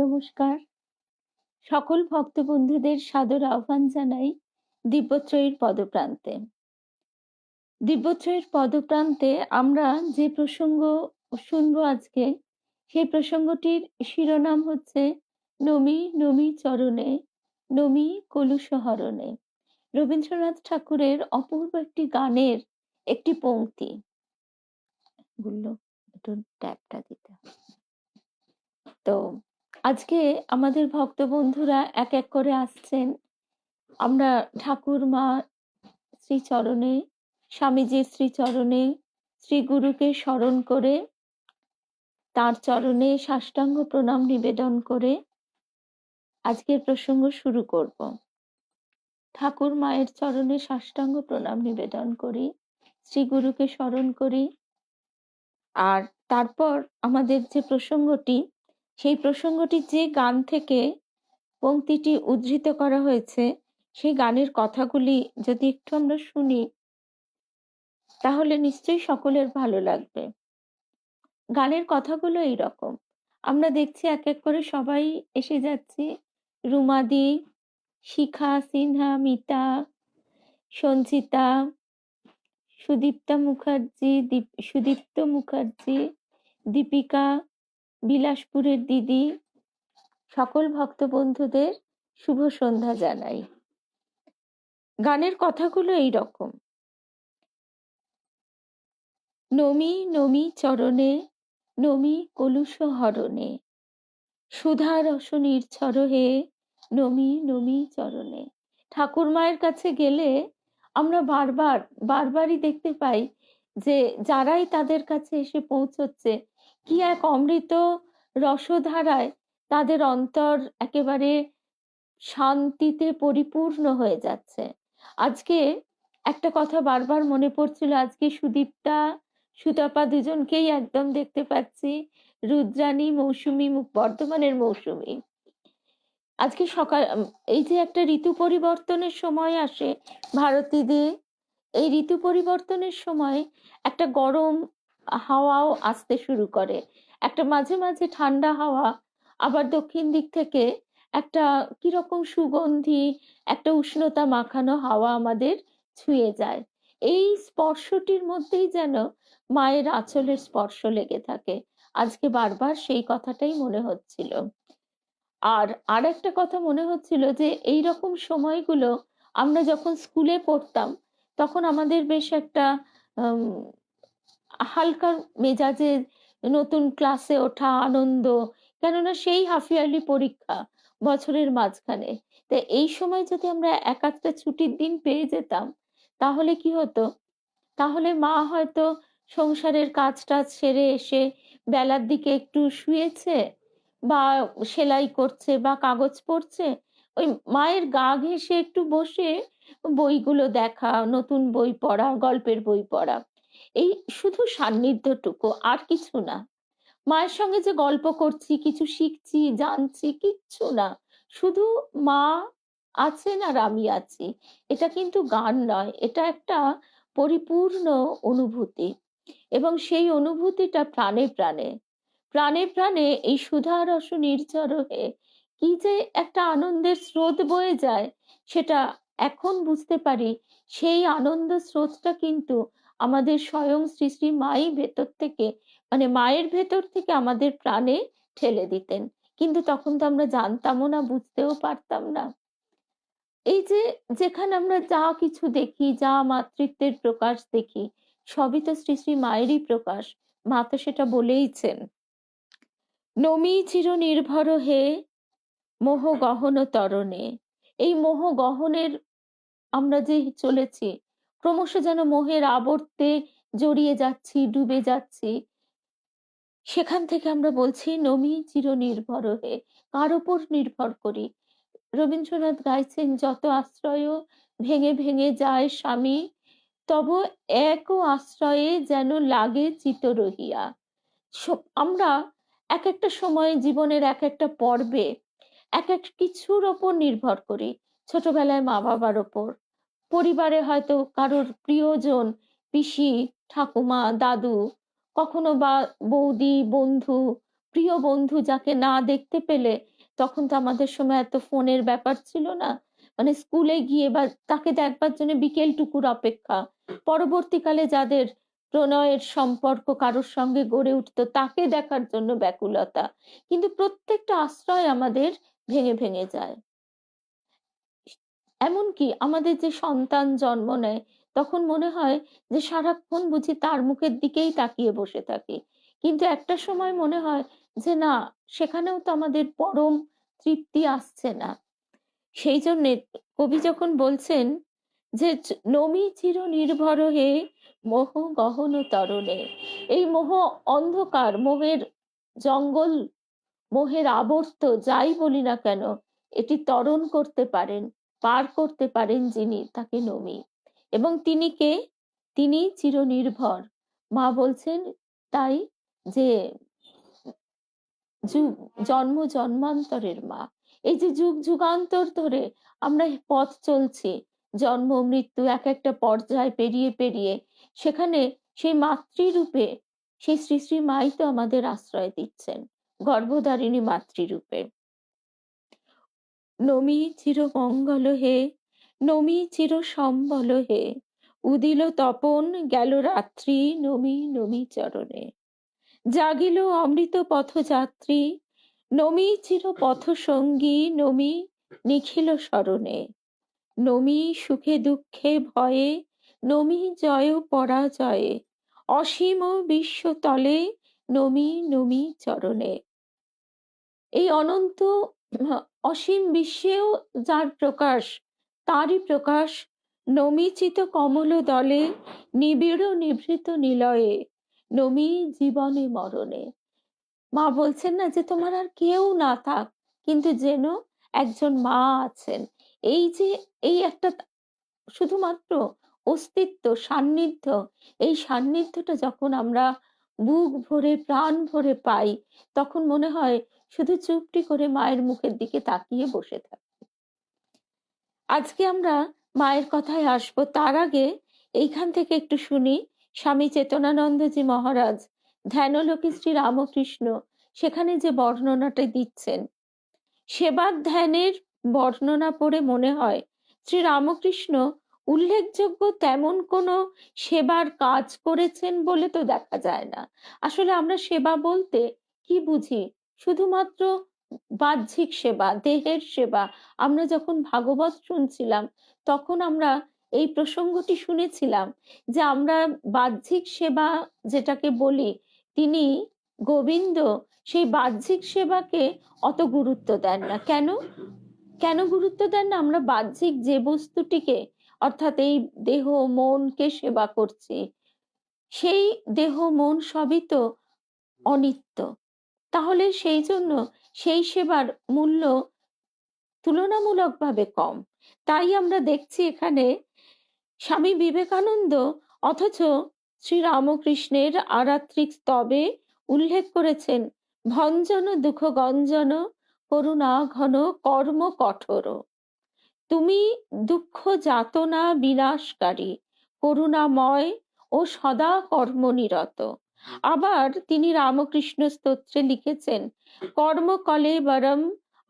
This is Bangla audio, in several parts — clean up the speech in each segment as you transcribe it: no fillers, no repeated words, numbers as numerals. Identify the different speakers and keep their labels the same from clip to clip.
Speaker 1: নমস্কার। সকল ভক্ত বন্ধুদের সাদর আহ্বান জানাই দিব্যত্রয়ীর পদপ্রান্তে। দিব্যত্রয়ীর পদপ্রান্তে আমরা যে প্রসঙ্গ শুনবো আজকে, সেই প্রসঙ্গটির শিরোনাম হচ্ছে নমি নমি চরণে, নমি কলুষহরণে। রবীন্দ্রনাথ ঠাকুরের অপূর্ব একটি গানের একটি পংক্তি। বললো একটু ট্যাপটা দিতে হবে। তো আজকে আমাদের ভক্ত বন্ধুরা এক এক করে আসছেন। আমরা ঠাকুর মা শ্রীচরণে, স্বামীজির শ্রীচরণে, শ্রী গুরুকে স্মরণ করে, তার চরণে সাষ্টাঙ্গ প্রণাম নিবেদন করে আজকের প্রসঙ্গ শুরু করব। ঠাকুর মায়ের চরণে সাষ্টাঙ্গ প্রণাম নিবেদন করি, শ্রী গুরুকে স্মরণ করি, আর তারপর আমাদের যে প্রসঙ্গটি, সেই প্রসঙ্গটি যে গান থেকে পংক্তিটি উদ্ধৃত করা হয়েছে, সেই গানের কথাগুলি যদি একটু আমরা শুনি, তাহলে নিশ্চয়ই সকলের ভালো লাগবে। গানের কথাগুলো এইরকম। আমরা দেখছি এক এক করে সবাই এসে যাচ্ছি। রুমাদি, শিখা সিনহা, মিতা, সঞ্চিতা, সুদীপ্ত মুখার্জি, দীপিকা, বিলাসপুরের দিদি, সকল ভক্ত বন্ধুদের শুভ সন্ধ্যা জানাই। গানের কথাগুলো এইরকম। নমি নমি চরণে, নমি কলুষ হরণে, সুধা রস নির্ঝর হে, নমি নমি চরণে। ঠাকুর মায়ের কাছে গেলে আমরা বারবারই দেখতে পাই যে যারাই তাদের কাছে এসে পৌঁছচ্ছে, কি এক অমৃত রসধারায় তাদের অন্তর একেবারে শান্তিতে পরিপূর্ণ হয়ে যাচ্ছে। আজকে একটা কথা বারবার মনে পড়ছিল, আজকে সুদীপ্তা, সুতপা দুজনকেই একদম দেখতে পাচ্ছি। রুদ্রাণী, মৌসুমী, বর্ধমানের মৌসুমী। আজকে সকাল, এই যে একটা ঋতু পরিবর্তনের সময় আসে ভারতীদি, এই ঋতু পরিবর্তনের সময় একটা গরম হাওয়াও আসতে শুরু করে, একটা মাঝে মাঝে ঠান্ডা হাওয়া, আবার দক্ষিণ দিক থেকে একটা কিরকম সুগন্ধি, একটা উষ্ণতা মাখানো হাওয়া আমাদের ছুঁয়ে যায়। এই স্পর্শটির মধ্যেই যেন মায়ের আঁচলের স্পর্শ লেগে থাকে। আজকে বারবার সেই কথাটাই মনে হচ্ছিল। আর একটা কথা মনে হচ্ছিল যে এই রকম সময়গুলো আমরা যখন স্কুলে পড়তাম, তখন আমাদের বেশ একটা হালকা মেজাজে নতুন ক্লাসে ওঠা আনন্দ, কেননা সেই হাফ ইয়ারলি পরীক্ষা বছরের মাঝখানে। তো এই সময় যদি আমরা এক একটা ছুটির দিন পেয়ে যেতাম, তাহলে কি হতো, তাহলে মা হয়তো সংসারের কাজটা সেরে এসে বেলার দিকে একটু শুয়েছে, বা সেলাই করছে বা কাগজ পড়ছে, ওই মায়ের গা ঘেঁষে একটু বসে বইগুলো দেখা, নতুন বই পড়া, গল্পের বই পড়া, এই শুধু সান্নিধ্যটুকু, আর কিছু না। মায়ের সঙ্গে যে গল্প করছি, কিছু শিখছি, জানছি, কিচ্ছু না, শুধু মা আছেন আর আমি আছি। এটা কিন্তু গান নয়, এটা একটা পরিপূর্ণ অনুভূতি, এবং সেই অনুভূতিটা প্রাণে প্রাণে, প্রাণে প্রাণে এই সুধা রস নির্ঝর হয়ে কি যে একটা আনন্দের স্রোত বয়ে যায়, সেটা এখন বুঝতে পারি। সেই আনন্দ স্রোতটা কিন্তু আমাদের স্বয়ং শ্রী শ্রী মাই ভেতর থেকে, মানে মায়ের ভেতর থেকে আমাদের প্রাণে ঠেলে দিতেন। কিন্তু তখন তো আমরা জানতামও না, বুঝতেও পারতাম না। এই যে যেখানে আমরা যা কিছু দেখি, যা মাতৃত্বের প্রকাশ দেখি, সবই তো শ্রী শ্রী মায়েরই প্রকাশ। মা তো সেটা বলেইছেন, নমি চির নির্ভর হে, মোহ গহন তরণে। এই মোহ গহনের আমরা যে চলেছি, ক্রমশ যেন মোহের আবর্তে জড়িয়ে যাচ্ছি, ডুবে যাচ্ছি, সেখান থেকে আমরা বলছি নমি চির নির্ভর হে। কার উপর নির্ভর করি? রবীন্দ্রনাথ গাইছেন, যত আশ্রয় ভেঙে ভেঙে যায় স্বামী, তব এক আশ্রয়ে যেন লাগে চিত রহিয়া। আমরা এক একটা সময় জীবনের এক একটা পর্বে এক এক কিছুর ওপর নির্ভর করি। ছোটবেলায় মা বাবার ওপর, পরিবারে হয়তো কারোর প্রিয়জন, পিসি, ঠাকুমা, দাদু, কখনো বা বৌদি, বন্ধু, প্রিয় বন্ধু যাকে না দেখতে পেলে, তখন তো আমাদের সময় এত ফোনের ব্যাপার ছিল না। মানে স্কুলে গিয়ে বা তাকে দেখবার জন্য বিকেলটুকুর অপেক্ষা। পরবর্তীকালে যাদের প্রণয়ের সম্পর্ক কারোর সঙ্গে গড়ে উঠতো তাকে দেখার জন্য ব্যাকুলতা। কিন্তু প্রত্যেকটা আশ্রয় আমাদের ভেঙে ভেঙে যায়। এমনকি আমাদের যে সন্তান জন্ম নেয়, তখন মনে হয় যে সারাক্ষণ বুঝি তার মুখের দিকেই তাকিয়ে বসে থাকি। কিন্তু একটা সময় মনে হয় যে না, সেখানেও তো আমাদের পরম তৃপ্তি আসছে না। সেই জন্যে কবি যখন বলছেন যে নমি চির নির্ভর হে মোহ গহন তরণে, এই মোহ অন্ধকার, মোহের জঙ্গল, মোহের আবর্ত যাই বলি না কেন, এটি ত্বরণ করতে পারেন, পার করতে পারেন যিনি, তাকে নমি। এবং তিনি কে? তিনি চিরনির্ভর। মা বলছেন তাই যে যুগ, জন্ম জন্মান্তরের মা। এই যে যুগ যুগান্তর ধরে আমরা পথ চলছি, জন্ম মৃত্যু এক একটা পর্যায় পেরিয়ে পেরিয়ে, সেখানে সেই মাতৃরূপে সেই শ্রী শ্রী মাই তো আমাদের আশ্রয় দিচ্ছেন, গর্ভধারিণী মাতৃরূপে। নমি চির মঙ্গল হে, নমি চির সম্বল হে, উদিল তপন গেল রাত্রি, নমি নমি চরণে। জাগিল অমৃত পথযাত্রী, নমি চির পথ সঙ্গী, নমি নিখিল স্মরণে। নমি সুখে দুঃখে ভয়ে, নমি জয় পরাজয়ে, অসীম বিশ্ব তলে, নমি নমি চরণে। এই অনন্ত অসীম বিশ্বেও যার প্রকাশ, তারই প্রকাশ নমিচিত কমল দলে, নিবিড় নিভৃত নিলয়ে, নমি জীবনে মরণে। মা বলছেন না যে তোমার আর কেউ না থাক, কিন্তু যেন একজন মা আছেন। এই যে এই একটা শুধুমাত্র অস্তিত্ব, সান্নিধ্য, এই সান্নিধ্যটা যখন আমরা বুক ভরে প্রাণ ভরে পাই, তখন মনে হয় শুধু চুপটি করে মায়ের মুখের দিকে তাকিয়ে বসে থাকি। আজকে আমরা মায়ের কথায় আসবো, তার আগে এইখান থেকে একটু শুনি স্বামী চেতনানন্দজি মহারাজ ধ্যানলোকে শ্রী রামকৃষ্ণ সেখানে যে বর্ণনাটা দিচ্ছেন, সেবার ধ্যানের বর্ণনা পড়ে মনে হয় শ্রী রামকৃষ্ণ উল্লেখযোগ্য তেমন কোনো সেবার কাজ করেছেন বলে তো দেখা যায় না। আসলে আমরা সেবা বলতে কি বুঝি? শুধুমাত্র বাহ্যিক সেবা, দেহের সেবা। আমরা যখন ভাগবত শুনছিলাম, তখন আমরা এই প্রসঙ্গটি শুনেছিলাম যে আমরা বাহ্যিক সেবা যেটাকে বলি, তিনি গোবিন্দ সেই বাহ্যিক সেবাকে অত গুরুত্ব দেন না। কেন কেন গুরুত্ব দেন না? আমরা বাহ্যিক যে বস্তুটিকে, অর্থাৎ এই দেহ মনকে সেবা করছি, সেই দেহ মন সবই তো অনিত্য। তাহলে সেই জন্য সেই সেবার মূল্য তুলনামূলকভাবে কম। তাই আমরা দেখছি এখানে স্বামী বিবেকানন্দ অথচ শ্রী রামকৃষ্ণের আরাত্রিক স্তবে উল্লেখ করেছেন ভঞ্জন দুঃখ গঞ্জন, করুণা ঘন কর্ম কঠোর। তুমি দুঃখ যাতনা বিনাশকারী, করুণাময় ও সদা কর্মনিরত। আবার তিনি রামকৃষ্ণ স্তোত্রে লিখেছেন কর্মকলে বরম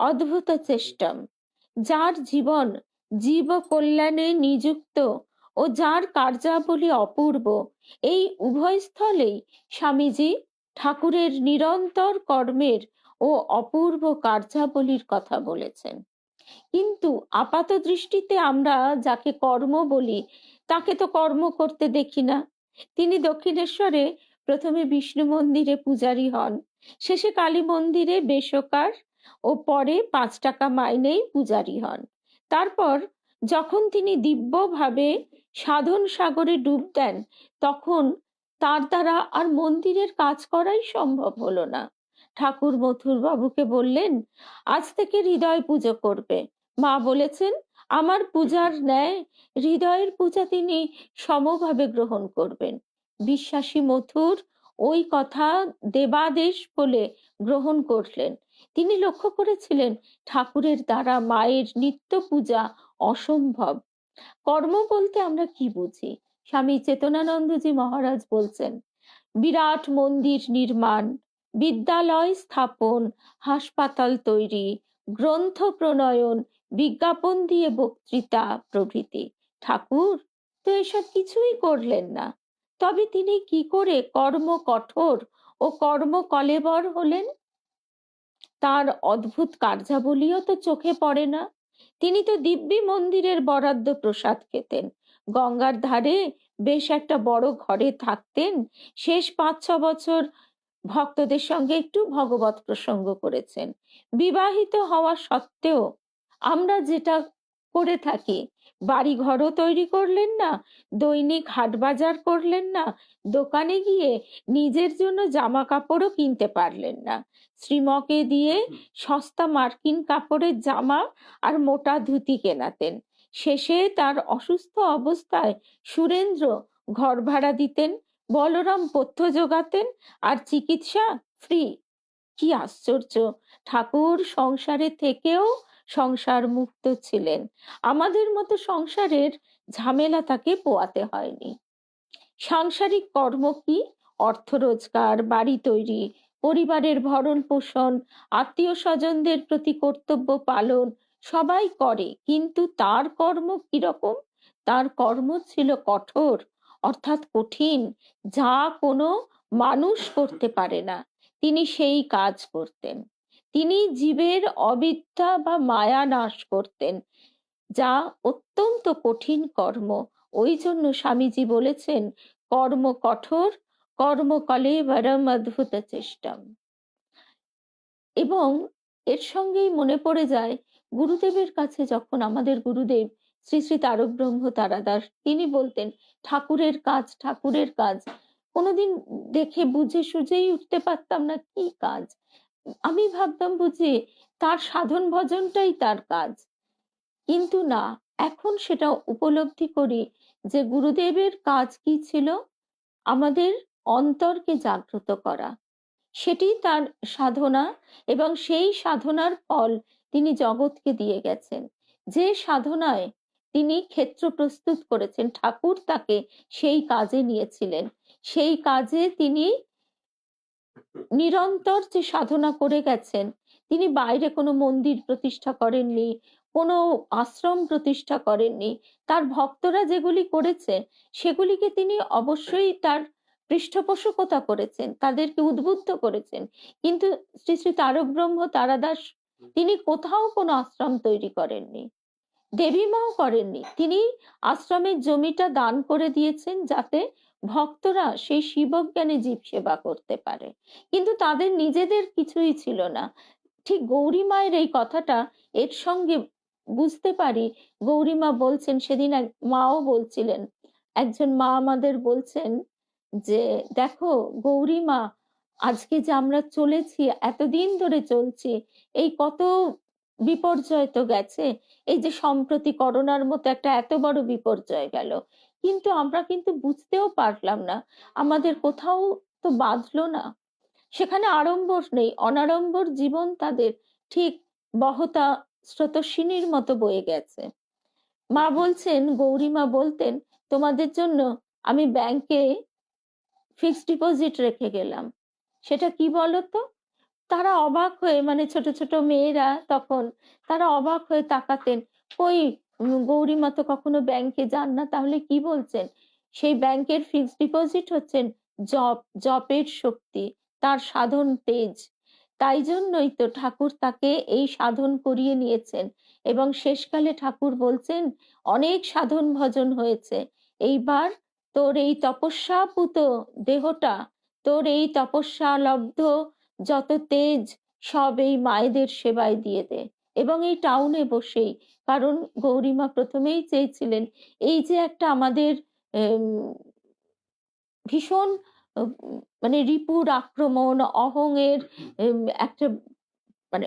Speaker 1: অদ্ভুত চেষ্টম, যার জীবন জীব কল্যাণে নিযুক্ত ও যার কার্যাবলী অপূর্ব, এই উভয় স্থলেই স্বামীজি ঠাকুরের নিরন্তর কর্মের ও অপূর্ব কার্যাবলীর কথা বলেছেন। কিন্তু আপাত দৃষ্টিতে আমরা যাকে কর্ম বলি, তাকে তো কর্ম করতে দেখি না। তিনি দক্ষিণেশ্বরে প্রথমে বিষ্ণু মন্দিরে পূজারী হন, শেষে কালী মন্দিরে বেশকার ও পরে 5 টাকা মাইনেই পূজারী হন। তারপর যখন তিনি দিব্যভাবে সাধন সাগরে ডুব দেন, তখন তার দ্বারা আর মন্দিরের কাজ করাই সম্ভব হলো না। ঠাকুর মথুর বাবুকে বললেন আজ থেকে হৃদয় পুজো করবে। মা বলেছেন আমার পূজার ন্যায় হৃদয়ের পূজা তিনি সমভাবে গ্রহণ করবেন। বিশ্বাসী মথুর ওই কথা দেবাদেশ বলে গ্রহণ করলেন। তিনি লক্ষ্য করেছিলেন ঠাকুরের দ্বারা মায়ের নিত্য পূজা অসম্ভব। কর্ম বলতে আমরা কি বুঝি? স্বামী চেতনানন্দজি মহারাজ বলছেন বিরাট মন্দির নির্মাণ, বিদ্যালয় স্থাপন, হাসপাতাল তৈরি, গ্রন্থ প্রণয়ন, বিজ্ঞাপন দিয়ে বক্তৃতা প্রভৃতি। ঠাকুর তো এসব কিছুই করলেন না। তবে তিনি কি করে কর্ম কঠোর ও কর্ম কলেবর হলেন? তার অদ্ভুত কার্যাবলীও তো চোখে পড়ে না। তিনি তো দিব্যি মন্দিরের বরাদ্দ প্রসাদ খেতেন, গঙ্গার ধারে বেশ একটা বড় ঘরে থাকতেন। শেষ 5-6 বছর ভক্তদের সঙ্গে একটু ভগবত প্রসঙ্গ করেছেন। বিবাহিত হওয়া সত্ত্বেও আমরা যেটা করে থাকি, বাড়ি ঘরও তৈরি করলেন না, দৈনিক হাট বাজার করলেন না, দোকানে গিয়ে নিজের জন্য জামা কাপড়ও কিনতে পারলেন না। শ্রীমকে দিয়ে সস্তা মার্কিন কাপড়ের জামা আর মোটা ধুতি কেনাতেন। শেষে তার অসুস্থ অবস্থায় সুরেন্দ্র ঘর ভাড়া দিতেন, বলরাম পথ্য জোগাতেন, আর চিকিৎসা ফ্রি। কি আশ্চর্য! ঠাকুর সংসারে থেকেও সংসার মুক্ত ছিলেন। আমাদের মতো সংসারের ঝামেলা তাকে পোয়াতে হয়নি। সাংসারিক কর্ম কি? অর্থ রোজগার, বাড়ি তৈরি, পরিবারের ভরণ পোষণ, আত্মীয় স্বজনদের প্রতি কর্তব্য পালন সবাই করে, কিন্তু তার কর্ম কিরকম? তার কর্ম ছিল কঠোর, অর্থাৎ কঠিন, যা কোনো মানুষ করতে পারে না। তিনি সেই কাজ করতেন। তিনি জীবের অবিদ্যা বা মায়া নাশ করতেন, যা অত্যন্ত কঠিন কর্ম। ওই জন্য স্বামীজি বলেছেন, কর্ম কঠোর, কর্ম কলেবরম অদ্ভুত চেষ্টাম। এবং এর সঙ্গেই মনে পড়ে যায়, গুরুদেবের কাছে যখন আমাদের গুরুদেব শ্রী শ্রী তারক ব্রহ্ম তারাদাস, তিনি বলতেন ঠাকুরের কাজ, ঠাকুরের কাজ। কোনোদিন দেখে বুঝে সুঝেই উঠতে পারতাম না কি কাজ। আমি ভাবতাম বুঝি তার সাধন ভজনটাই তার কাজ, কিন্তু না, এখন সেটা উপলব্ধি করি যে গুরুদেবের কাজ কি ছিল? আমাদের অন্তরকে জাগ্রত করা, সেটি তার সাধনা, এবং সেই সাধনার ফল তিনি জগৎকে দিয়ে গেছেন। যে সাধনায় তিনি ক্ষেত্র প্রস্তুত করেছেন, ঠাকুর তাকে সেই কাজে নিয়েছিলেন। সেই কাজে তিনি নিরন্তর যে সাধনা করে গেছেন, তিনি বাইরে কোনো মন্দির প্রতিষ্ঠা করেননি, কোনো আশ্রম প্রতিষ্ঠা করেননি। তার ভক্তরা যেগুলি করেছে সেগুলিকে তিনি অবশ্যই তার পৃষ্ঠপোষকতা করেছেন, তাদেরকে উদ্বুদ্ধ করেছেন, কিন্তু শ্রী শ্রী তারক ব্রহ্ম তারাদাস তিনি কোথাও কোনো আশ্রম তৈরি করেননি, দেবীমাও করেননি। তিনি আশ্রমের জমিটা দান করে দিয়েছেন যাতে ভক্তরা সেই শিবজ্ঞানে জীব সেবা করতে পারে, কিন্তু তাদের নিজেদের কিছুই ছিল না। ঠিক গৌরী মায়ের এই কথাটা এর সঙ্গে বুঝতে পারি। গৌরীমা বলছেন, সেদিন এক মাও বলছিলেন, একজন মা আমাদের বলছেন যে দেখো গৌরীমা, আজকে যে আমরা চলেছি, এতদিন ধরে চলছি, এই কত বিপর্যয় তো গেছে, এই যে সম্প্রতি করোনার মতো একটা এত বড় বিপর্যয় গেল, কিন্তু আমরা কিন্তু বুঝতেও পারলাম না, আমাদের কোথাও তো বাঁধলো না। সেখানে আড়ম্বর নেই, অনাড়ম্বর জীবন তাদের ঠিক বহতা স্রোতস্বিনীর মতো বয়ে গেছে। মা বলছেন, গৌরীমা বলতেন, তোমাদের জন্য আমি ব্যাংকে ফিক্সড ডিপোজিট রেখে গেলাম। সেটা কি বলতো? তারা অবাক হয়ে, মানে ছোট ছোট মেয়েরা তখন, তারা অবাক হয়ে তাকাতেন, কই গৌরীমা তো কখনো ব্যাংকে যান না, তাহলে কি বলছেন? সেই ব্যাংকের ফিক্সড ডিপোজিট হচ্ছেন জপ, জপের শক্তি, তার সাধন তেজ। তাই জন্যই তো ঠাকুর তাকে এই সাধন করিয়ে নিয়েছেন, এবং শেষকালে ঠাকুর বলছেন, অনেক সাধন ভজন হয়েছে, এইবার তোর এই তপস্যাপুত দেহটা, তোর এই তপস্যা লব্ধ যত তেজ সব এই মায়েদের সেবায় দিয়ে দে, এবং এই টাউনে বসেই। কারণ গৌরীমা প্রথমেই চেয়েছিলেন এই যে একটা আমাদের ভীষণ মানে রিপুর আক্রমণ, অহংয়ের একটা, মানে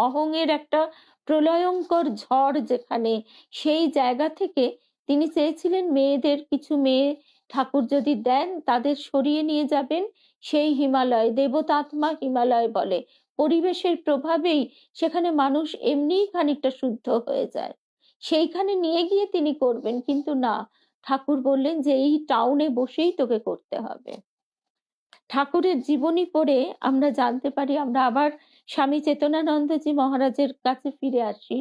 Speaker 1: অহংয়ের একটা প্রলয়ঙ্কর ঝড় যেখানে, সেই জায়গা থেকে তিনি চেয়েছিলেন মেয়েদের, কিছু মেয়ে ঠাকুর যদি দেন তাদের সরিয়ে নিয়ে যাবেন সেই হিমালয়, দেবতাত্মা হিমালয় বলে, পরিবেশের প্রভাবেই সেখানে মানুষ এমনিই খানিকটা শুদ্ধ হয়ে যায়, সেইখানে নিয়ে গিয়ে তিনি করবেন। কিন্তু না, ঠাকুর বললেন যে এই টাউনে বসেই তোকে করতে হবে। ঠাকুরের জীবনী পড়ে আমরা জানতে পারি, আমরা আবার স্বামী চেতনানন্দজি মহারাজের কাছে ফিরে আসি।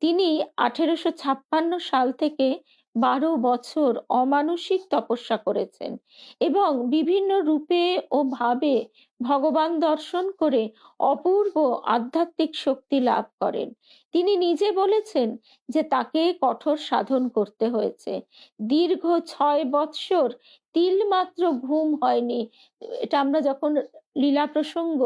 Speaker 1: তিনি 1856 সাল থেকে 12 বছর অমানুষিক তপস্যা করেছেন এবং বিভিন্ন রূপে ও ভাবে ভগবান দর্শন করে অপূর্ব আধ্যাত্মিক শক্তি লাভ করেন। তিনি নিজে বলেছেন যে তাকে কঠোর সাধন করতে হয়েছে। দীর্ঘ 6 বৎসর তিলমাত্র ঘুম হয়নি। এটা আমরা যখন লীলা প্রসঙ্গ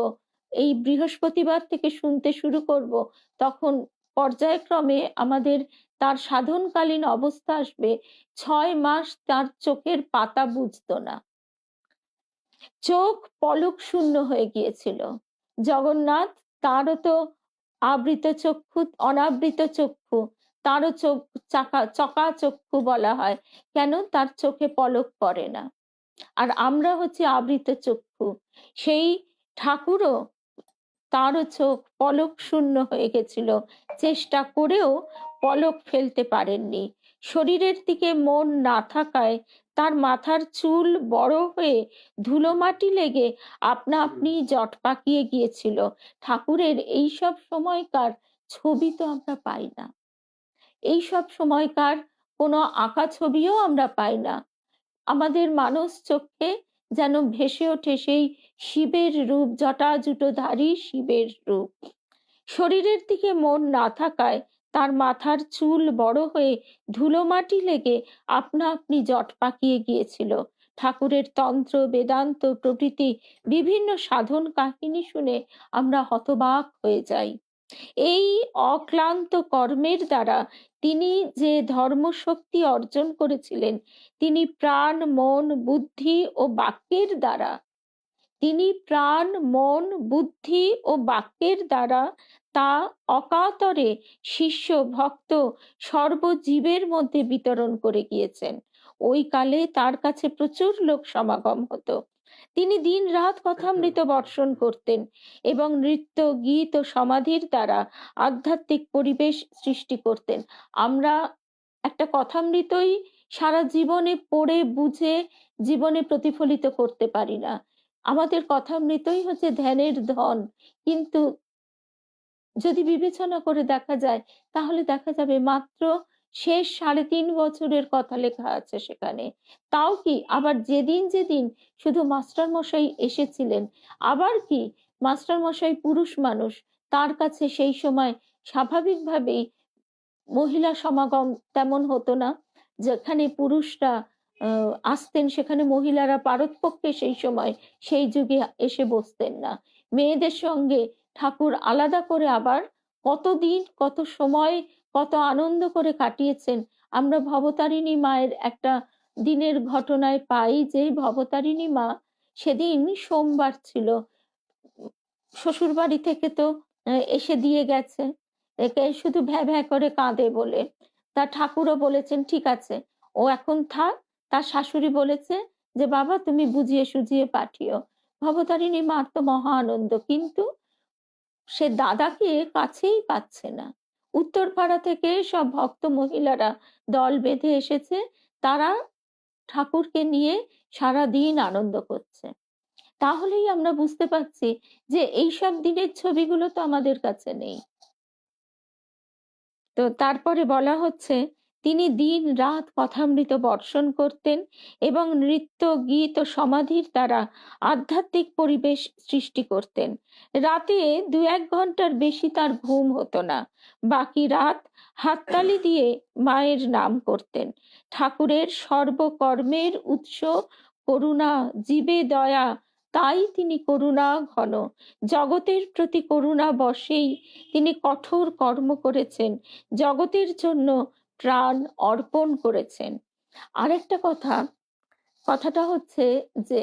Speaker 1: এই বৃহস্পতিবার থেকে শুনতে শুরু করব, তখন পর্যায়ক্রমে আমাদের তার সাধনকালীন অবস্থা আসবে। 6 মাস তার চোখের পাতা বুঝতো না, চোখ পলক শূন্য হয়ে গিয়েছিল। জগন্নাথ, তারও তো আবৃত চক্ষু, অনাবৃত চক্ষু, তারও চোখ চকাচক্ষু বলা হয়। কেন? তার চোখে পলক পড়ে না। আর আমরা হচ্ছে আবৃত চক্ষু। সেই ঠাকুরও, তারও চোখ পলক শূন্য হয়ে গেছিল, চেষ্টা করেও পলক ফেলতে পারেননি। শরীরের দিকে মন না থাকায় তার মাথার চুল বড় হয়ে ধুলোমাটি লেগে আপনা আপনি জট পাকিয়ে গিয়েছিল। ঠাকুরের এইসব সময়কার ছবি তো আমরা পাই না, এইসব সময়কার কোনো আঁকা ছবিও আমরা পাই না। আমাদের মানস চক্ষে যেন ভেসে ওঠে সেই শিবের রূপ, জটাজুটোধারী শিবের রূপ। শরীরের দিকে মন না থাকায় তার মাথার চুল বড় হয়ে ধুলোমাটি লেগে আপনা আপনি জট পাকিয়ে গিয়েছিল। ঠাকুরের তন্ত্র, বেদান্ত প্রভৃতি বিভিন্ন সাধন কাহিনী শুনে আমরা হতবাক হয়ে যাই। এই অক্লান্ত কর্মের দ্বারা তিনি যে ধর্মশক্তি অর্জন করেছিলেন, তিনি প্রাণ, মন, বুদ্ধি ও বাক্যের দ্বারা, তিনি প্রাণ, মন, বুদ্ধি ও বাক্যের দ্বারা তা অকাতরে শিষ্য, ভক্ত, সর্বজীবের মধ্যে বিতরণ করে গিয়েছেন। ওই কালে তার কাছে প্রচুর লোক সমাগম হতো। তিনি দিন রাত কথামৃত বর্ষণ করতেন এবং নৃত্য, গীত ও সমাধির দ্বারা আধ্যাত্মিক পরিবেশ সৃষ্টি করতেন। আমরা একটা কথামৃতই সারা জীবনে পড়ে বুঝে জীবনে প্রতিফলিত করতে পারি না। আমাদের কথামৃতই হচ্ছে ধ্যানের ধন। কিন্তু যদি বিবেচনা করে দেখা যায়, তাহলে দেখা যাবে মাত্র শেষ 3.5 বছরের কথা লেখা আছে সেখানে। তাও কি, আবার যেদিন যেদিন শুধু মাস্টার মশাই এসেছিলেন, আবার কি মাস্টার মশাই পুরুষ মানুষ, তার কাছে সেই সময় স্বাভাবিকভাবেই মহিলা সমাগম তেমন হতো না। যেখানে পুরুষরা আসতেন, সেখানে মহিলারা পারতপক্ষে সেই সময় সেই যুগে এসে বসতেন না। মেয়েদের সঙ্গে ঠাকুর আলাদা করে আবার কতদিন, কত সময়, কত আনন্দ করে কাটিয়েছেন। আমরা ভবতারিণী মায়ের একটা দিনের ঘটনায় পাই যে ভবতারিণী মা সেদিন সোমবার ছিল, শ্বশুর বাড়ি থেকে তো এসে দিয়ে গেছে, একে শুধু ভ্যা ভ্যা করে কাঁদে বলে। তা ঠাকুরও বলেছেন ঠিক আছে, ও এখন থাক। তার শাশুড়ি বলেছে যে বাবা তুমি বুঝিয়ে সুঝিয়ে পাঠিও। ভবতারিণী মার তো মহা আনন্দ, কিন্তু সে দাদাকে কাছেই পাচ্ছে না। উত্তরপাড়া থেকে সব ভক্ত মহিলারা দল বেঁধে এসেছে, তারা ঠাকুরকে নিয়ে সারা দিন আনন্দ করছে। তাহলেই আমরা বুঝতে পারছি যে এইসব দিনের ছবিগুলো তো আমাদের কাছে নেই। তো তারপরে বলা হচ্ছে তিনি দিন রাত কথামৃত বর্ষণ করতেন এবং নৃত্য, গীত ও সমাধির দ্বারা আধ্যাত্মিক পরিবেশ সৃষ্টি করতেন। রাতে 2-1 ঘন্টার বেশি তার ঘুম হতো না। বাকি রাত হাততালি দিয়ে মায়ের নাম করতেন। ঠাকুরের সর্বকর্মের উৎস করুণা, জীবে দয়া, তাই তিনি করুণা ঘন। জগতের প্রতি করুণা বশেই তিনি কঠোর কর্ম করেছেন, জগতের জন্য প্রাণ অর্পণ করেছেন। আরেকটা কথাটা হচ্ছে যে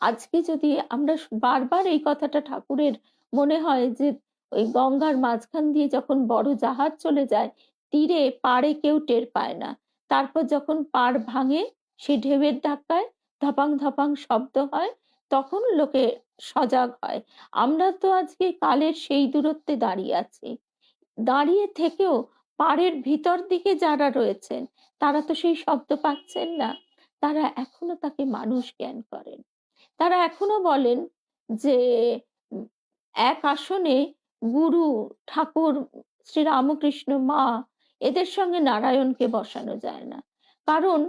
Speaker 1: আজকে যদি আমরা বারবার এই কথাটা ঠাকুরের মনে হয় যে ওই গঙ্গার মাঝখান দিয়ে যখন বড় জাহাজ চলে যায়, তীরে পাড়ে কেউ টের পায় না। তারপর যখন পাড় ভাঙে, সেই ঢেউয়ের ধাক্কায় ধপাং ধপাং শব্দ হয়, তখন লোকে সজাগ হয়। আমরা তো আজকে কালের সেই দূরত্বে দাঁড়িয়ে আছি। দাঁড়িয়ে থেকেও পাড়ের ভিতর দিকে যারা রয়েছেন, তারা তো সেই শব্দ পাচ্ছেন না। তারা এখনো তাকে মানুষ জ্ঞান করেন। তারা এখনো বলেন যে উম, এক আসনে গুরু, ঠাকুর, শ্রীরামকৃষ্ণ, মা, এদের সঙ্গে নারায়ণকে বসানো যায় না, কারণ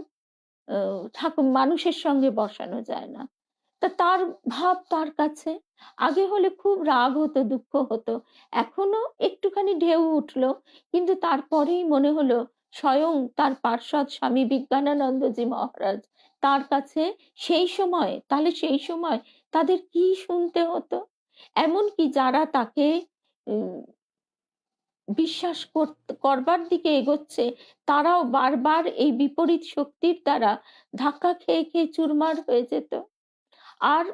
Speaker 1: ঠাকুর মানুষের সঙ্গে বসানো যায় না। তা তার ভাব তার কাছে আগে হলে খুব রাগ হতো, দুঃখ হতো, এখনো একটুখানি ঢেউ উঠলো, কিন্তু তারপরেই মনে হলো স্বয়ং তার পার্ষদ স্বামী বিজ্ঞানানন্দজি মহারাজ, তার কাছে সেই সময়, তাহলে সেই সময় তাদের কি শুনতে হতো। এমনকি যারা তাকে উম, বিশ্বাস করবার দিকে এগোচ্ছে, তারাও বারবার এই বিপরীত শক্তির দ্বারা ধাক্কা খেয়ে খেয়ে চুরমার হয়ে যেত। আর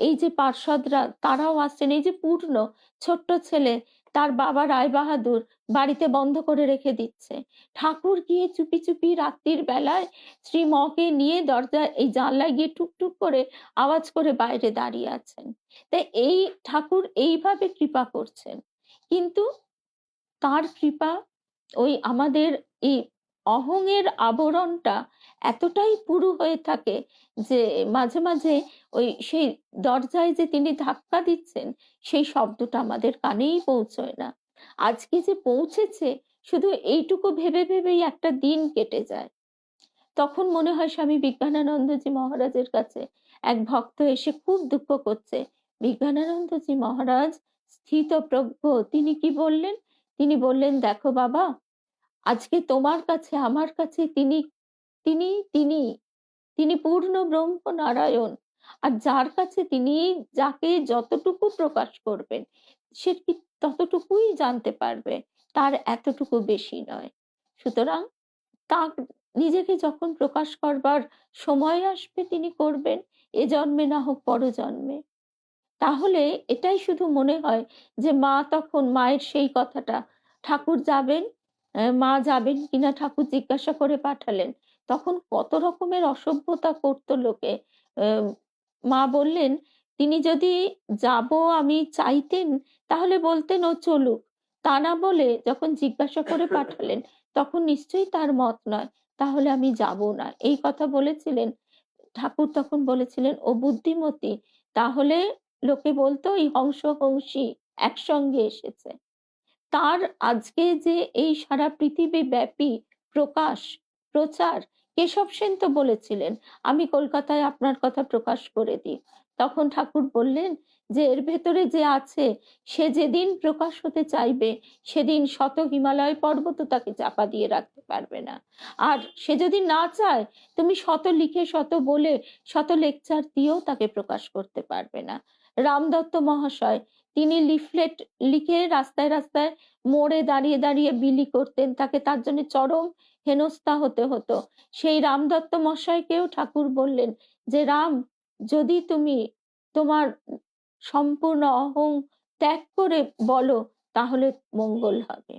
Speaker 1: এই যে পার্ষদরা তারাও আসছেন, এই যে পূর্ণ ছোট্ট ছেলে, তার বাবা রায় বাহাদুর বাড়িতে বন্ধ করে রেখে দিচ্ছে, ঠাকুর গিয়ে চুপি চুপি রাত্রির বেলায় শ্রীমকে নিয়ে দরজা এই জানলায় গিয়ে টুকটুক করে আওয়াজ করে বাইরে দাঁড়িয়ে আছেন। তাই এই ঠাকুর এইভাবে কৃপা করছেন, কিন্তু তার কৃপা ওই আমাদের এই অহংয়ের আবরণটা এতটাই পুরু হয়ে থাকে যে মাঝে মাঝে ওই সেই দরজায় যে তিনি ধাক্কা দিচ্ছেন, সেই শব্দটা আমাদের কানেই পৌঁছয় না। আজকে যে পৌঁছেছে, শুধু এইটুকু ভেবে ভেবেই একটা দিন কেটে যায়। তখন মনে হয় স্বামী বিজ্ঞানানন্দজি মহারাজের কাছে এক ভক্ত এসে খুব দুঃখ করছে। বিজ্ঞানানন্দজি মহারাজ স্থিতপ্রজ্ঞ, তিনি কি বললেন? তিনি বললেন, দেখো বাবা, আজকে তোমার কাছে আমার কাছে তিনি তিনি তিনি তিনি পূর্ণ ব্রহ্ম নারায়ণ। আর যার কাছে তিনি যাকে যতটুকু প্রকাশ করবেন, সে কি ততটুকুই জানতে পারবে, তার এতটুকু বেশি নয়। সুতরাং তা নিজেকে যখন প্রকাশ করবার সময় আসবে তিনি করবেন, এ জন্মে না হোক পর জন্মে। তাহলে এটাই শুধু মনে হয় যে মা, তখন মায়ের সেই কথাটা, ঠাকুর যাবেন, মা যাবেন কিনা ঠাকুর জিজ্ঞাসা করে পাঠালেন, তখন কত রকমের অসভ্যতা করতো লোকে। আহ, মা বললেন, তিনি যদি যাব আমি চাইতেন তাহলে বলতেন ও চলুক, তা না বলে যখন জিজ্ঞাসা করে পাঠালেন, তখন নিশ্চয়ই তার মত নয়, তাহলে আমি যাব না, এই কথা বলেছিলেন। ঠাকুর তখন বলেছিলেন, ও বুদ্ধিমতী, তাহলে লোকে বলতো এই হংস হংসী একসঙ্গে এসেছে। তার আজকে যে এই সারা পৃথিবী ব্যাপী প্রকাশ, প্রচার, কেশব সেন তো বলেছিলেন, আমি কলকাতায় আপনার কথা প্রকাশ করে দিই। তখন ঠাকুর বললেন যে এর ভেতরে যে আছে, সে যেদিন প্রকাশ হতে চাইবে, সেদিন শত হিমালয় পর্বত তাকে চাপা দিয়ে রাখতে পারবে না। আর সে যদি না চায়, তুমি শত লিখে, শত বলে, শত লেকচার দিয়েও তাকে প্রকাশ করতে পারবে না। রামদত্ত মহাশয়, তিনি লিফলেট লিখে রাস্তায় রাস্তায় মোড়ে দাঁড়িয়ে দাঁড়িয়ে বিলি করতেন, তাকে তার জন্য চরম হেনস্থা হতে হতো। সেই রামদত্ত মশাইকেও ঠাকুর বললেন যে রাম, যদি তুমি তোমার সম্পূর্ণ অহং ত্যাগ করে বলো, তাহলে মঙ্গল হবে।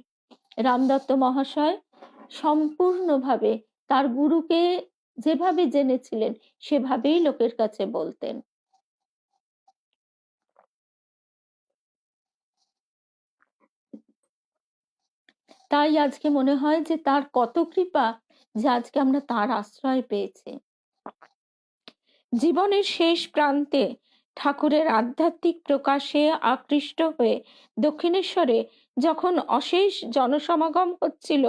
Speaker 1: রামদত্ত মহাশয় সম্পূর্ণভাবে তার গুরুকে যেভাবে জেনেছিলেন, সেভাবেই লোকের কাছে বলতেন। তাই আজকে মনে হয় যে তার কত কৃপা যে আজকে আমরা তার আশ্রয় পেয়েছি। জীবনের শেষ প্রান্তে ঠাকুরের আধ্যাত্মিক প্রকাশে আকৃষ্ট হয়ে দক্ষিণেশ্বরে যখন অশেষ জনসমাগম হচ্ছিল,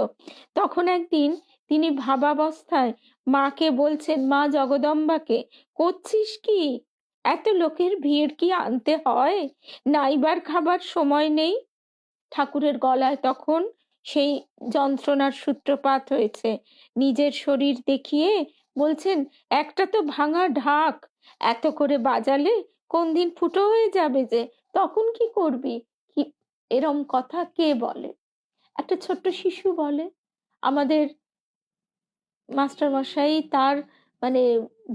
Speaker 1: তখন একদিন তিনি ভাবাবস্থায় মাকে বলছেন, মা জগদম্বাকে, করছিস কি? এত লোকের ভিড় কি আনতে হয়? নাইবার খাবার সময় নেই। ঠাকুরের গলায় তখন সেই যন্ত্রণার সূত্রপাত হয়েছে। নিজের শরীর দেখিয়ে বলছেন, একটা তো ভাঙা ঢাক, এত করে বাজালে কোন দিন ফুটো হয়ে যাবে যে, তখন কি করবি? কি এরম কথা কে বলে? একটা ছোট্ট শিশু বলে। আমাদের মাস্টার মশাই তার মানে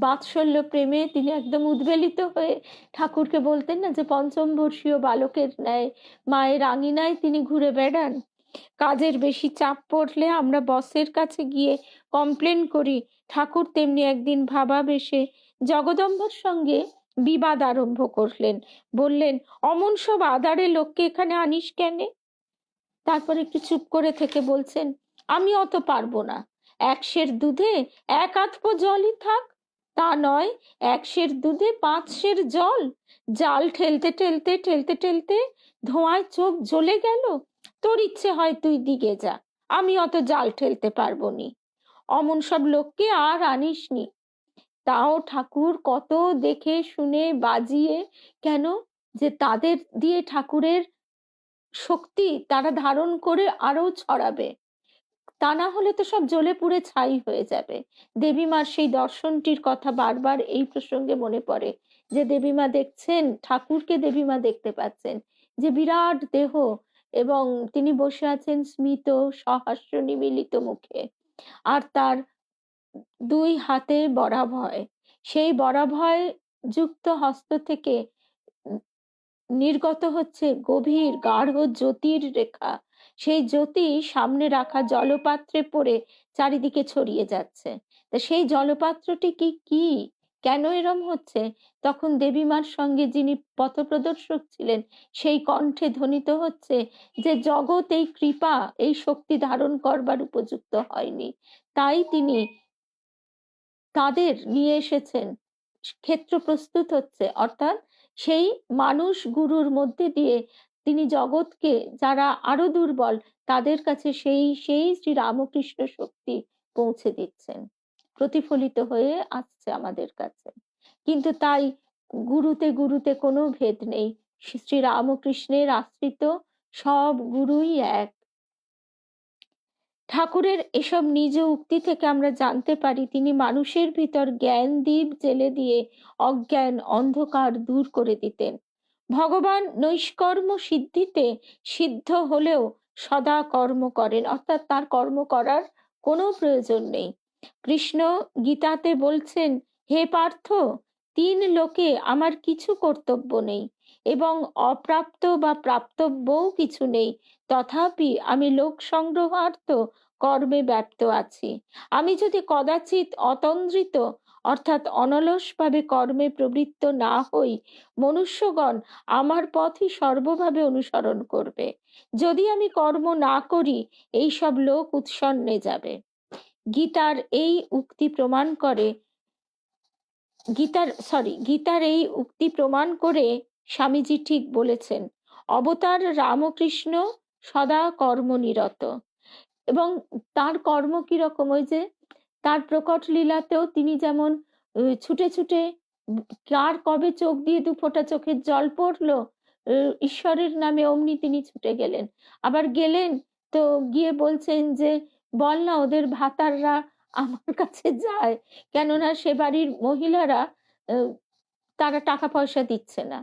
Speaker 1: বাৎসল্য প্রেমে তিনি একদম উদ্বেলিত হয়ে ঠাকুরকে বলতেন না, যে পঞ্চম বর্ষীয় বালকের ন্যায় মায়ের আঙিনায় তিনি ঘুরে বেড়ান। কাজের বেশি চাপ পড়লে আমরা বসের কাছে গিয়ে কমপ্লেন করি, ঠাকুর তেমনি একদিন ভাবাবেশে জগদম্বার সঙ্গে বিবাদ আরম্ভ করলেন। বললেন, অমন সব আদারে লোককে এখানে আনিস কেনে? তারপর একটু চুপ করে থেকে বলছেন, আমি অত পারবো না, এক সের দুধে এক আধপো জলই থাক, তা নয়, ১ সের দুধে ৫ সের জল। জাল ঠেলতে ঠেলতে ঠেলতে ঠেলতে ধোঁয়ায় চোখ জ্বলে গেল। তোর ইচ্ছে হয় তুই দিগে যা, আমি অত জাল ঠেলতে পারবো নি। অমন সব লোককে আর আনিসনি। তাও ঠাকুর কত দেখে শুনে বাজিয়ে, কেন যে তাদের দিয়ে ঠাকুরের শক্তি তারা ধারণ করে আরো ছড়াবে, তা না হলে তো সব জ্বলে পুড়ে ছাই হয়ে যাবে। দেবীমার সেই দর্শনটির কথা বারবার এই প্রসঙ্গে মনে পড়ে, যে দেবীমা দেখছেন, ঠাকুরকে দেবীমা দেখতে পাচ্ছেন, যে বিরাট দেহ, এবং তিনি বসে আছেন স্মিত সহাস্য নিমিলিত মুখে, আর তার ২ হাতে বরাভয়। সেই বরাভয় যুক্ত হস্ত থেকে নির্গত হচ্ছে গভীর গাঢ় জ্যোতির রেখা। সেই জ্যোতি সামনে রাখা জলপাত্রে পড়ে চারিদিকে ছড়িয়ে যাচ্ছে। তা সেই জলপাত্রটি কি, কেন এরম হচ্ছে? তখন দেবীমার সঙ্গে যিনি পথপ্রদর্শক ছিলেন, সেই কণ্ঠে ধ্বনিত হচ্ছে যে জগৎ এই কৃপা, এই শক্তি ধারণ করবার উপযুক্ত হয়নি, তাই তিনি তাদের নিয়ে এসেছেন। ক্ষেত্র প্রস্তুত হচ্ছে, অর্থাৎ সেই মানুষ গুরুর মধ্যে দিয়ে তিনি জগৎকে, যারা আরো দুর্বল তাদের কাছে সেই সেই শ্রী রামকৃষ্ণ শক্তি পৌঁছে দিচ্ছেন, প্রতিফলিত হয়ে আসছে আমাদের কাছে। কিন্তু তাই গুরুতে গুরুতে কোনো ভেদ নেই, শ্রী রামকৃষ্ণের আশ্রিত সব গুরুই এক। ঠাকুরের এসব নিজ উক্তি থেকে আমরা জানতে পারি তিনি মানুষের ভিতর জ্ঞান দীপ জেলে দিয়ে অজ্ঞান অন্ধকার দূর করে দিতেন। ভগবান নৈষ্কর্ম সিদ্ধিতে সিদ্ধ হলেও সদা কর্ম করেন, অর্থাৎ তার কর্ম করার কোনো প্রয়োজন নেই। কৃষ্ণ গীতাতে বলছেন, হে পার্থ, ৩ লোকে আমার কিছু কর্তব্য নেই এবং অপ্রাপ্ত বা প্রাপ্তব্যও কিছু নেই, তথাপি আমি লোক সংগ্রহার্থ কর্মে ব্যপ্ত আছি। আমি যদি কদাচিৎ অতন্দ্রিত অর্থাৎ অনলসভাবে কর্মে প্রবৃত্ত না হই, মনুষ্যগণ আমার পথই সর্বভাবে অনুসরণ করবে। যদি আমি কর্ম না করি, এই সব লোক উৎসন্নে যাবে। গীতার এই উক্তি প্রমাণ করে গীতার এই উক্তি প্রমাণ করে স্বামীজি ঠিক বলেছেন, অবতার রামকৃষ্ণ সদা কর্মনিরত। এবং তার কর্ম কিরকম, ওই যে তার প্রকট লীলাতেও তিনি যেমন ছুটে ছুটে, কার কবে চোখ দিয়ে ২ ফোঁটা চোখের জল পড়লো, ঈশ্বরের নামে অমনি তিনি ছুটে গেলেন। আবার গেলেন তো গিয়ে বলছেন যে, বল না ওদের ভাতাররা আমার কাছে যায়, কেননা সে বাড়ির মহিলারা তারা টাকা পয়সা দিচ্ছে না,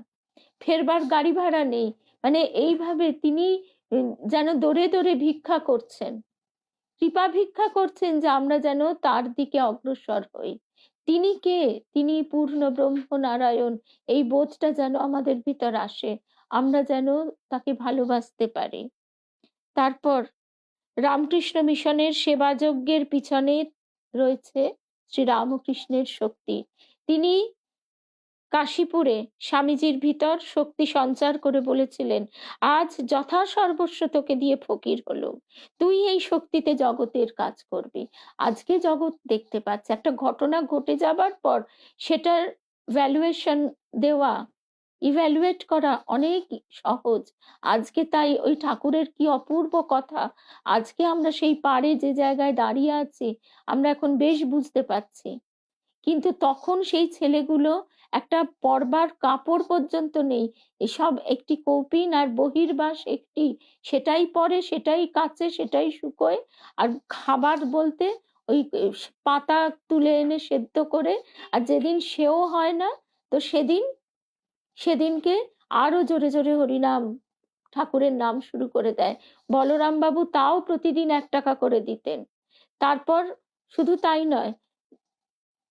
Speaker 1: ফেরবার গাড়ি ভাড়া নেই। মানে এইভাবে তিনি যেন দৌড়ে দৌড়ে ভিক্ষা করছেন, কৃপা ভিক্ষা করছেন, যে আমরা যেন তার দিকে অগ্রসর হই। তিনি কে? তিনি পূর্ণ ব্রহ্ম নারায়ণ। এই বোধটা যেন আমাদের ভিতর আসে, আমরা যেন তাকে ভালোবাসতে পারি। তারপর রামকৃষ্ণ মিশনের সেবা যজ্ঞের পিছনে রয়েছে শ্রী রামকৃষ্ণের শক্তি। তিনি কাশীপুরে স্বামীজির ভিতর শক্তি সঞ্চার করে বলেছিলেন, আজ যথা সর্বস্ব তোকে দিয়ে ফকির হলো, তুই এই শক্তিতে জগতের কাজ করবি। আজকে জগৎ দেখতে পাচ্ছে, একটা ঘটনা ঘটে যাবার পর সেটার ভ্যালুয়েশন দেওয়া, ইভ্যালুয়েট করা অনেক সহজ। আজকে তাই ওই ঠাকুরের কি অপূর্ব কথা, আজকে আমরা সেই পাড়ে যে জায়গায় দাঁড়িয়ে আছি, আমরা এখন বেশ বুঝতে পারছি। কিন্তু তখন সেই ছেলেগুলো একটা পরবার কাপড় পর্যন্ত নেই, এসব একটি কৌপিন আর বহির্বাস একটি, সেটাই পরে, সেটাই কাচে, সেটাই শুকোয়। আর খাবার বলতে ওই পাতা তুলে এনে সেদ্ধ করে, আর যেদিন সেও হয় না তো সেদিনকে আরো জোরে জোরে হরিনাম ঠাকুরের নাম শুরু করে দেয়। বলরাম বাবু তাও প্রতিদিন ১ টাকা করে দিতেন। তারপর শুধু তাই নয়,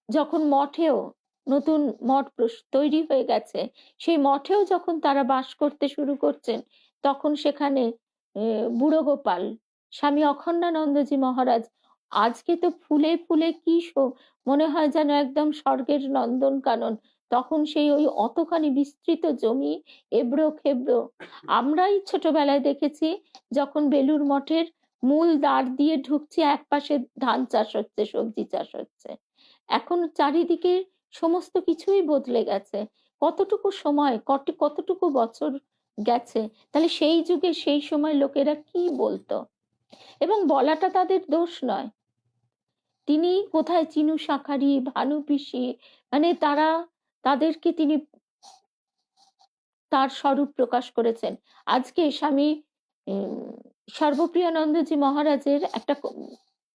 Speaker 1: যখন মঠেও নতুন মঠ তৈরি হয়ে গেছে, সেই মঠেও যখন তারা বাস করতে শুরু করছেন, তখন সেখানে বুড়ো গোপাল, স্বামী অখণ্ডানন্দজি মহারাজ, আজকে তো ফুলে ফুলে কি মনে হয় যেন একদম স্বর্গের নন্দন কানন, তখন সেই ওই অতখানি বিস্তৃত জমি, এবড়ো খেবড়ো। আমরাই ছোটবেলায় দেখেছি, যখন বেলুর মঠের মূল দ্বার দিয়ে ঢুকছি, এক পাশে ধান চাষ হচ্ছে, সবজি চাষ হচ্ছে। এখন চারিদিকে সমস্ত কিছুই বদলে গেছে। কতটুকু সময়, কতটুকু বছর গেছে। তাহলে সেই যুগে সেই সময় লোকেরা কি বলতো? এবং বলাটা তাদের দোষ নয়। তিনি কোথায় চিনু শাঁখারি, ভানু পিসি, মানে তাদেরকে তিনি তার স্বরূপ প্রকাশ করেছেন। আজকে স্বামী উম সর্বপ্রিয়ানন্দজি মহারাজের একটা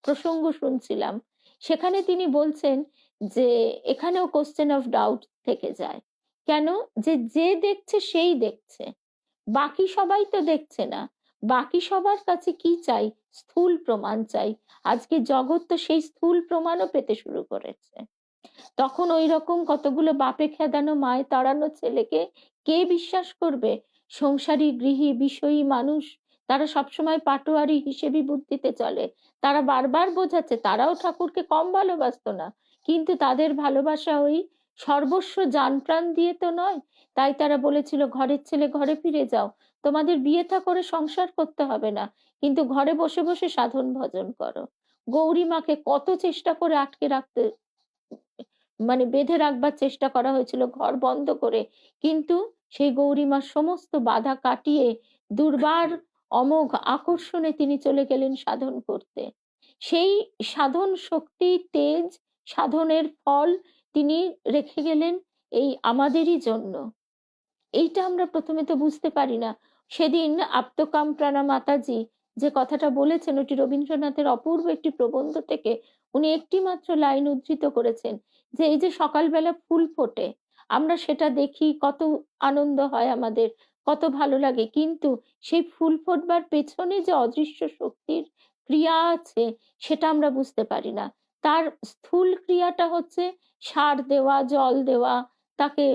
Speaker 1: প্রসঙ্গ শুনছিলাম। সেখানে তিনি বলছেন যে এখানেও কোশ্চেন অফ ডাউট থেকে যায়। কেন? যে দেখছে সেই দেখছে। বাকি সবাই তো দেখছে না। বাকি সবার কাছে কি চাই? স্থূল প্রমাণ চাই। আজকে জগৎ তো সেই স্থূল প্রমাণও পেতে শুরু করেছে। তখন ওইরকম কতগুলো বাপে খেদানো মায়ে তাড়ানো ছেলেকে কে বিশ্বাস করবে? সংসারী গৃহী বিষয়ী মানুষ, তারা সবসময় পাটোয়ারি হিসেবে বুদ্ধিতে চলে। তারা বারবার বোঝাচ্ছে তারাও ঠাকুরকে কম ভালোবাসতো না, কিন্তু তাদের ভালোবাসা ওই সর্বস্ব জান প্রাণ দিয়ে তো নয়। তাই তারা বলেছিল ঘরের ছেলে ঘরে ফিরে যাও, তোমাদের বিয়ে থা করে সংসার করতে হবে না, কিন্তু ঘরে বসে বসে সাধন ভজন করো। গৌরী মাকে কত চেষ্টা করে আটকে রাখতে, মানে বেঁধে রাখবার চেষ্টা করা হয়েছিল ঘর বন্ধ করে, কিন্তু সেই গৌরীমা সমস্ত বাধা কাটিয়ে দুর্বার অমোঘ আকর্ষণে তিনি চলে গেলেন সাধন করতে। সেই সাধন শক্তি, তেজ, সাধনের ফল তিনি রেখে গেলেন এই আমাদেরই জন্য। এইটা আমরা প্রথমে তো বুঝতে পারি না। সেদিন আপ্তকাম প্রাণা মাতাজি যে কথাটা বলেছেন, ওটি রবীন্দ্রনাথের অপূর্ব একটি প্রবন্ধ থেকে উনি একটি মাত্র লাইন উদ্ধৃত করেছেন, যে এই যে সকালবেলা ফুল ফোটে, আমরা সেটা দেখি, কত আনন্দ হয় আমাদের, কত ভালো লাগে, কিন্তু সেই ফুল ফোটবার পেছনে যে অদৃশ্য শক্তির ক্রিয়া আছে সেটা আমরা বুঝতে পারি না। তার স্থূল ক্রিয়াটা হচ্ছে সার দেওয়া, জল দেওয়া, তাকে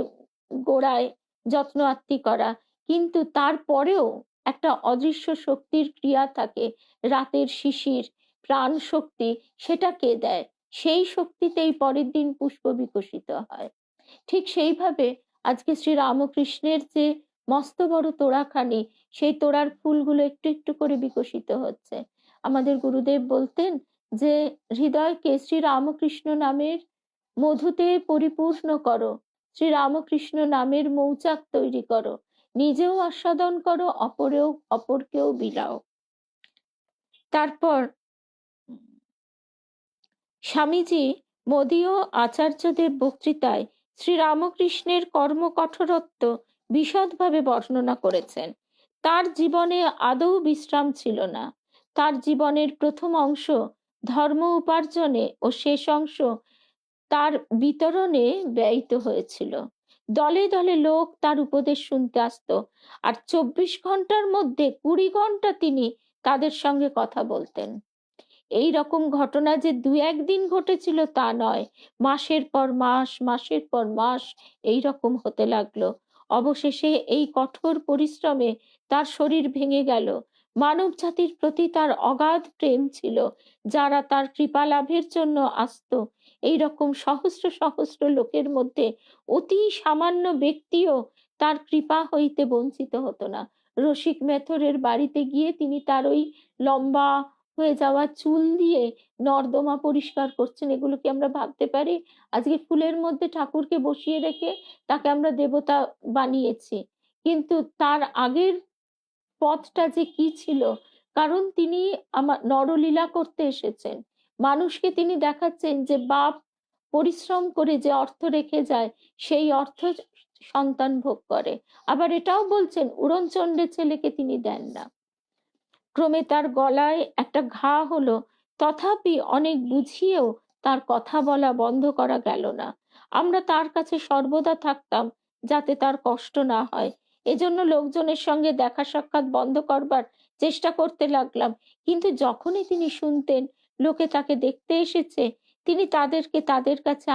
Speaker 1: গোড়ায় যত্ন আত্তি করা, কিন্তু তারপরেও একটা অদৃশ্য শক্তির ক্রিয়া থাকে, রাতের শিশির, প্রাণ শক্তি, সেটা কে দেয়? সেই শক্তিতেই পরের দিন পুষ্প বিকশিত হয়। ঠিক সেইভাবে আজকে শ্রী রামকৃষ্ণের যে মস্ত বড় তোড়াখানি, সেই তোড়ার ফুলগুলো একটু একটু করে বিকশিত হচ্ছে। আমাদের গুরুদেব বলতেন যে হৃদয়কে শ্রী রামকৃষ্ণ নামের মধুতে পরিপূর্ণ করো, শ্রী রামকৃষ্ণ নামের মৌচাক তৈরি করো, নিজেও আস্বাদন করো, অপরকেও বিলাও। তারপর স্বামীজি মোদীয় আচার্যদেব বক্তৃতায় শ্রী রামকৃষ্ণের কর্মকঠোরত্ব বিশদভাবে বর্ণনা করেছেন। তার জীবনে আদৌ বিশ্রাম ছিল না। তার জীবনের প্রথম অংশ ধর্ম উপার্জনে ও শেষ অংশ তার বিতরণে ব্যয়িত হয়েছিল। দলে দলে লোক তার উপদেশ শুনতে আসতো, আর 24 ঘন্টার মধ্যে 20 ঘন্টা তিনি তাদের সঙ্গে কথা বলতেন। এই রকম ঘটনা যে দু একদিন ঘটেছিল তা নয়, মাসের পর মাস, মাসের পর মাস এই রকম হতে লাগলো। অবশেষে এই কঠোর পরিশ্রমে তার শরীর ভেঙে গেল। মানব জাতির প্রতি তার অগাধ প্রেম ছিল। যারা তার কৃপা লাভের জন্য আসতো, এই রকম সহস্র সহস্র লোকের মধ্যে অতি সামান্য ব্যক্তিও তার কৃপা হইতে বঞ্চিত হতো না। রসিক মেথরের বাড়িতে গিয়ে তিনি তার ওই লম্বা হয়ে যাওয়া চুল দিয়ে নর্দমা পরিষ্কার করছেন, এগুলো কি আমরা ভাবতে পারি? আজকে ফুলের মধ্যে ঠাকুরকে বসিয়ে রেখে তাকে আমরা দেবতা বানিয়েছি, কিন্তু তার আগের পথটা যে কি ছিল, কারণ তিনি আমার নরলীলা করতে এসেছেন। মানুষকে তিনি দেখাচ্ছেন যে বাপ পরিশ্রম করে যে অর্থ রেখে যায়, সেই অর্থ সন্তান ভোগ করে। আবার এটাও বলছেন উড়নচণ্ডে ছেলেকে তিনি দেন না। ক্রমে তার গলায় একটা ঘা হলো, তথাপি অনেক বুঝিয়েও তার কথা বলা বন্ধ করা গেল না। আমরা তার কাছে সর্বদা থাকতাম যাতে তার কষ্ট না হয়। এজন্য লোকজনের সঙ্গে দেখা সাক্ষাৎ বন্ধ করবার চেষ্টা করতে লাগলাম, কিন্তু যখনই তিনি শুনতেন লোকে তাকে দেখতে এসেছে, তিনি তাদেরকে তাদের কাছে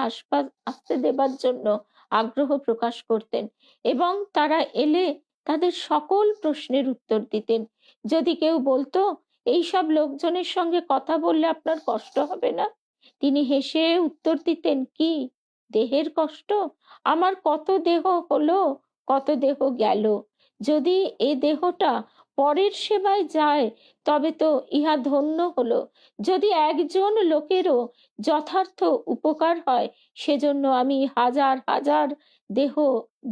Speaker 1: আসতে দেবার জন্য আগ্রহ প্রকাশ করতেন, এবং তারা এলে তাদের সকল প্রশ্নের উত্তর দিতেন। যদি কেউ বলতো এইসব লোকজনের সঙ্গে কথা বললে আপনার কষ্ট হবে না, তিনি হেসে উত্তর দিতেন, কি দেহের কষ্ট? আমার কত দেহ হলো, কত দেহ গেল। যদি এ দেহটা পরের সেবায় যায় তবে তো ইহা ধন্য হলো। যদি একজন লোকেরও যথার্থ উপকার হয়, সেজন্য আমি হাজার হাজার দেহ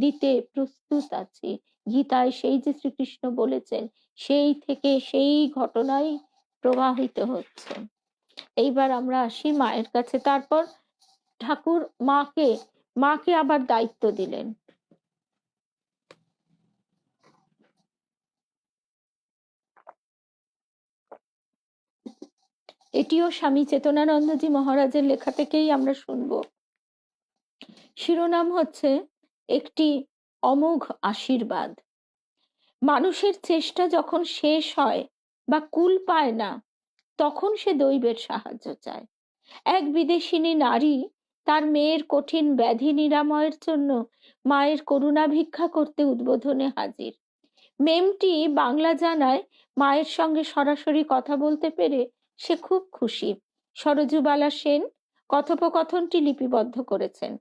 Speaker 1: দিতে প্রস্তুত আছি। গীতায় সেই যে শ্রীকৃষ্ণ বলেছেন, সেই থেকে সেই ঘটনাই প্রবাহিত হচ্ছে। এইবার আমরা আসি মায়ের কাছে। তারপর ঠাকুর মাকে আবার দায়িত্ব দিলেন। এটিও স্বামী চেতনানন্দজি মহারাজের লেখা থেকেই আমরা শুনবো। শিরোনাম হচ্ছে একটি অমোঘ আশীর্বাদ। মানুষের চেষ্টা যখন শেষ হয় বা কুল পায় না, তখন সে দৈবের সাহায্য চায়। এক বিদেশিনী নারী তার মেয়ের কঠিন ব্যাধি নিরাময়ের জন্য মায়ের করুণা ভিক্ষা করতে উদ্বোধনে হাজির। মেমটি বাংলা জানায় মায়ের সঙ্গে সরাসরি কথা বলতে পেরে সে খুব খুশি। সরজুবালা সেন কথোপকথনটি লিপিবদ্ধ করেছেন।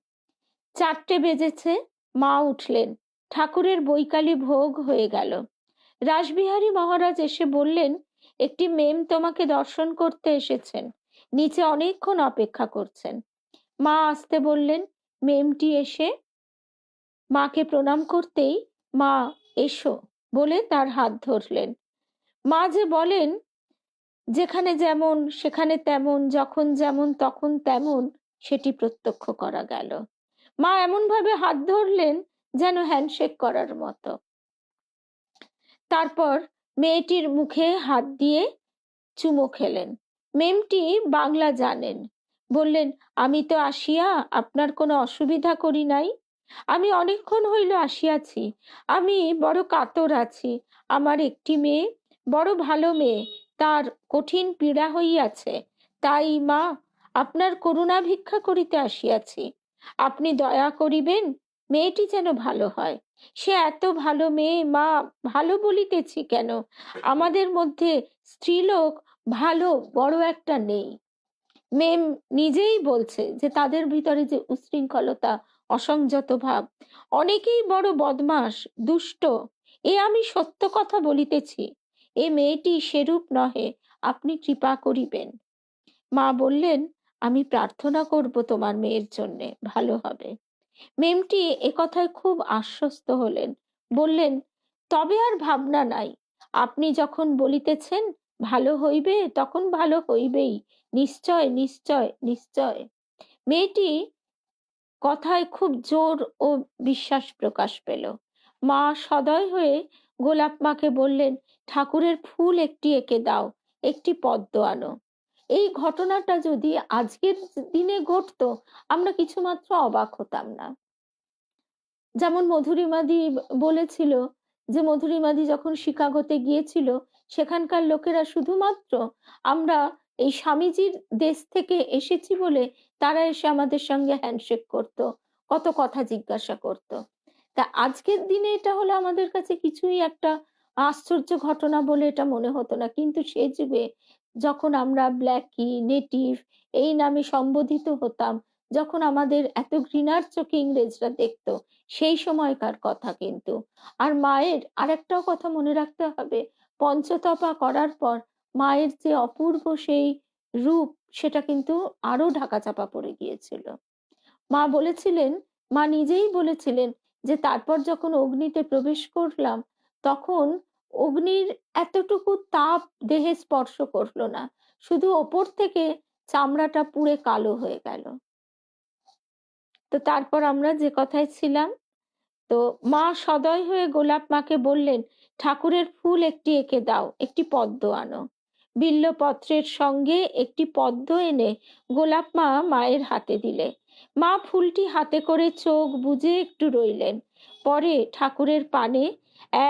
Speaker 1: 4টে বেজেছে, মা উঠলেন। ঠাকুরের বৈকালী ভোগ হয়ে গেল। রাসবিহারী মহারাজ এসে বললেন, একটি মেম তোমাকে দর্শন করতে এসেছেন, নিচে অনেকক্ষণ অপেক্ষা করছেন। মা আসতে বললেন। মেমটি এসে মাকে প্রণাম করতেই মা এসো বলে তার হাত ধরলেন। মা যে বলেন, যেখানে যেমন সেখানে তেমন, যখন যেমন তখন তেমন, সেটি প্রত্যক্ষ করা গেল। মা এমন ভাবে হাত ধরলেন যেন হ্যান্ডশেক করার মতো। তারপর মেয়েটির মুখে হাত দিয়ে চুমো খেলেন। মেমটি বাংলা জানেন। বললেন, আমি তো আসিয়া আপনার কোনো অসুবিধা করি নাই। আমি অনেকক্ষণ হইল আসিয়াছি। আমি বড় কাতর আছি। আমার একটি মেয়ে, বড় ভালো মেয়ে, তার কঠিন পীড়া হইয়াছে। তাই মা, আপনার করুণা ভিক্ষা করিতে আসিয়াছি। আপনি দয়া করিবেন, মেয়েটি যেন ভালো হয়। সে এত ভালো মেয়ে মা, ভালো বলিতেছি কেন, আমাদের মধ্যে স্ত্রীলোক ভালো বড় একটা নেই। মেম নিজেই বলছে যে তাদের ভিতরে যে উশৃঙ্খলতা, অসংযত ভাব, অনেকেই বড় বদমাস, দুষ্ট। এ আমি সত্য কথা বলিতেছি। এ মেয়েটি সেরূপ নহে, আপনি কৃপা করিবেন। মা বললেন, আমি প্রার্থনা করব তোমার মেয়ের জন্যে, ভালো হবে। মেমটি একথায় খুব আশ্বস্ত হলেন। বললেন, তবে আর ভাবনা নাই। আপনি যখন বলিতেছেন ভালো হইবে, তখন ভালো হইবেই, নিশ্চয় নিশ্চয় নিশ্চয়। মেয়েটি কথায় খুব জোর ও বিশ্বাস প্রকাশ পেল। মা সদয় হয়ে গোলাপ মাকে বললেন, ঠাকুরের ফুল একটি এঁকে দাও, একটি পদ্ম আনো। এই ঘটনাটা যদি আজকের দিনে ঘটতো, আমরা কিছুমাত্র অবাক হতাম না। যেমন মধুরিমাদি বলেছিল যে মধুরিমাদি যখন শিকাগোতে গিয়েছিল, সেখানকার লোকেরা শুধুমাত্র আমরা এই স্বামীজির দেশ থেকে এসেছি বলে তারা এসে আমাদের সঙ্গে হ্যান্ডশেক করত, কত কথা জিজ্ঞাসা করত। তা আজকের দিনে এটা হলে আমাদের কাছে কিছুই একটা আশ্চর্য ঘটনা বলে এটা মনে হতো না। কিন্তু সে যুগে যখন আমরা ব্ল্যাকি, নেটিভ এই নামে সম্বোধিত হতাম, যখন আমাদের এত ঘৃণার চোখে ইংরেজরা দেখতো, সেই সময়কার কথা কিন্তু। আর মায়ের আরেকটাও কথা মনে রাখতে হবে, পঞ্চতপা করার পর মায়ের যে অপূর্ব সেই রূপ, সেটা কিন্তু আরো ঢাকাচাপা পড়ে গিয়েছিল। মা বলেছিলেন, মা নিজেই বলেছিলেন যে তারপর যখন অগ্নিতে প্রবেশ করলাম, তখন অগ্নির এতটুকু তাপ দেহে স্পর্শ করলো না, শুধু ওপর থেকে চামড়াটা পুড়ে কালো হয়ে গেল। তো তারপর আমরা যে কথায় ছিলাম, তো মা সদয় হয়ে গোলাপ মাকে বললেন, ঠাকুরের ফুল একটি এঁকে দাও, একটি পদ্ম আনো। বিল্লপত্রের সঙ্গে একটি পদ্ম এনে গোলাপ মা মায়ের হাতে দিলে। মা ফুলটি হাতে করে চোখ বুজে একটু রইলেন। পরে ঠাকুরের পানে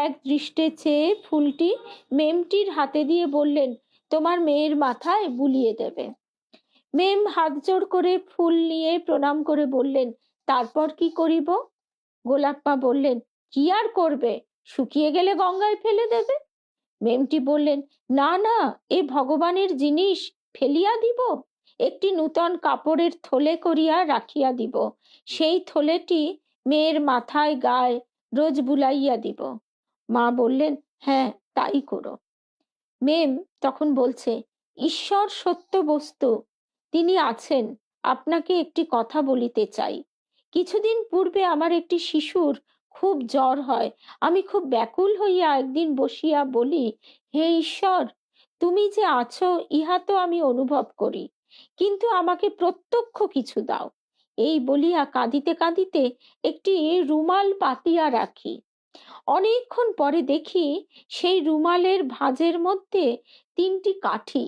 Speaker 1: এক দৃষ্টে চেয়ে ফুলটি মেমটির হাতে দিয়ে বললেন, তোমার মেয়ের মাথায় বুলিয়ে দেবে। মেম হাত জোড় করে ফুল নিয়ে প্রণাম করে বললেন, তারপর কি করিব? গোলাপ্পা বললেন, কি আর করবে, শুকিয়ে গেলে গঙ্গায় ফেলে দেবে। মেমটি বললেন, না না, এ ভগবানের জিনিস, ফেলিয়া দিব? একটি নূতন কাপড়ের থলে করিয়া রাখিয়া দিব, সেই থলেটি মেয়ের মাথায় গায়ে রোজ বুলাইয়া দিব। মা বললেন, হ্যাঁ, তাই করো। মেম তখন বলছে, ঈশ্বর সত্য বস্তু, তিনি আছেন। আপনাকে একটি কথা বলিতে চাই। কিছুদিন পূর্বে আমার একটি শিশুর খুব জ্বর হয়। আমি খুব ব্যাকুল হইয়া একদিন বসিয়া বলি, হে ঈশ্বর, তুমি যে আছো ইহা তো আমি অনুভব করি, কিন্তু আমাকে প্রত্যক্ষ কিছু দাও। এই বলিয়া কাঁদিতে কাঁদিতে একটি রুমাল পাতিয়া রাখি। অনেকক্ষণ পরে দেখি সেই রুমালের ভাঁজের মধ্যে 3টি কাঠি।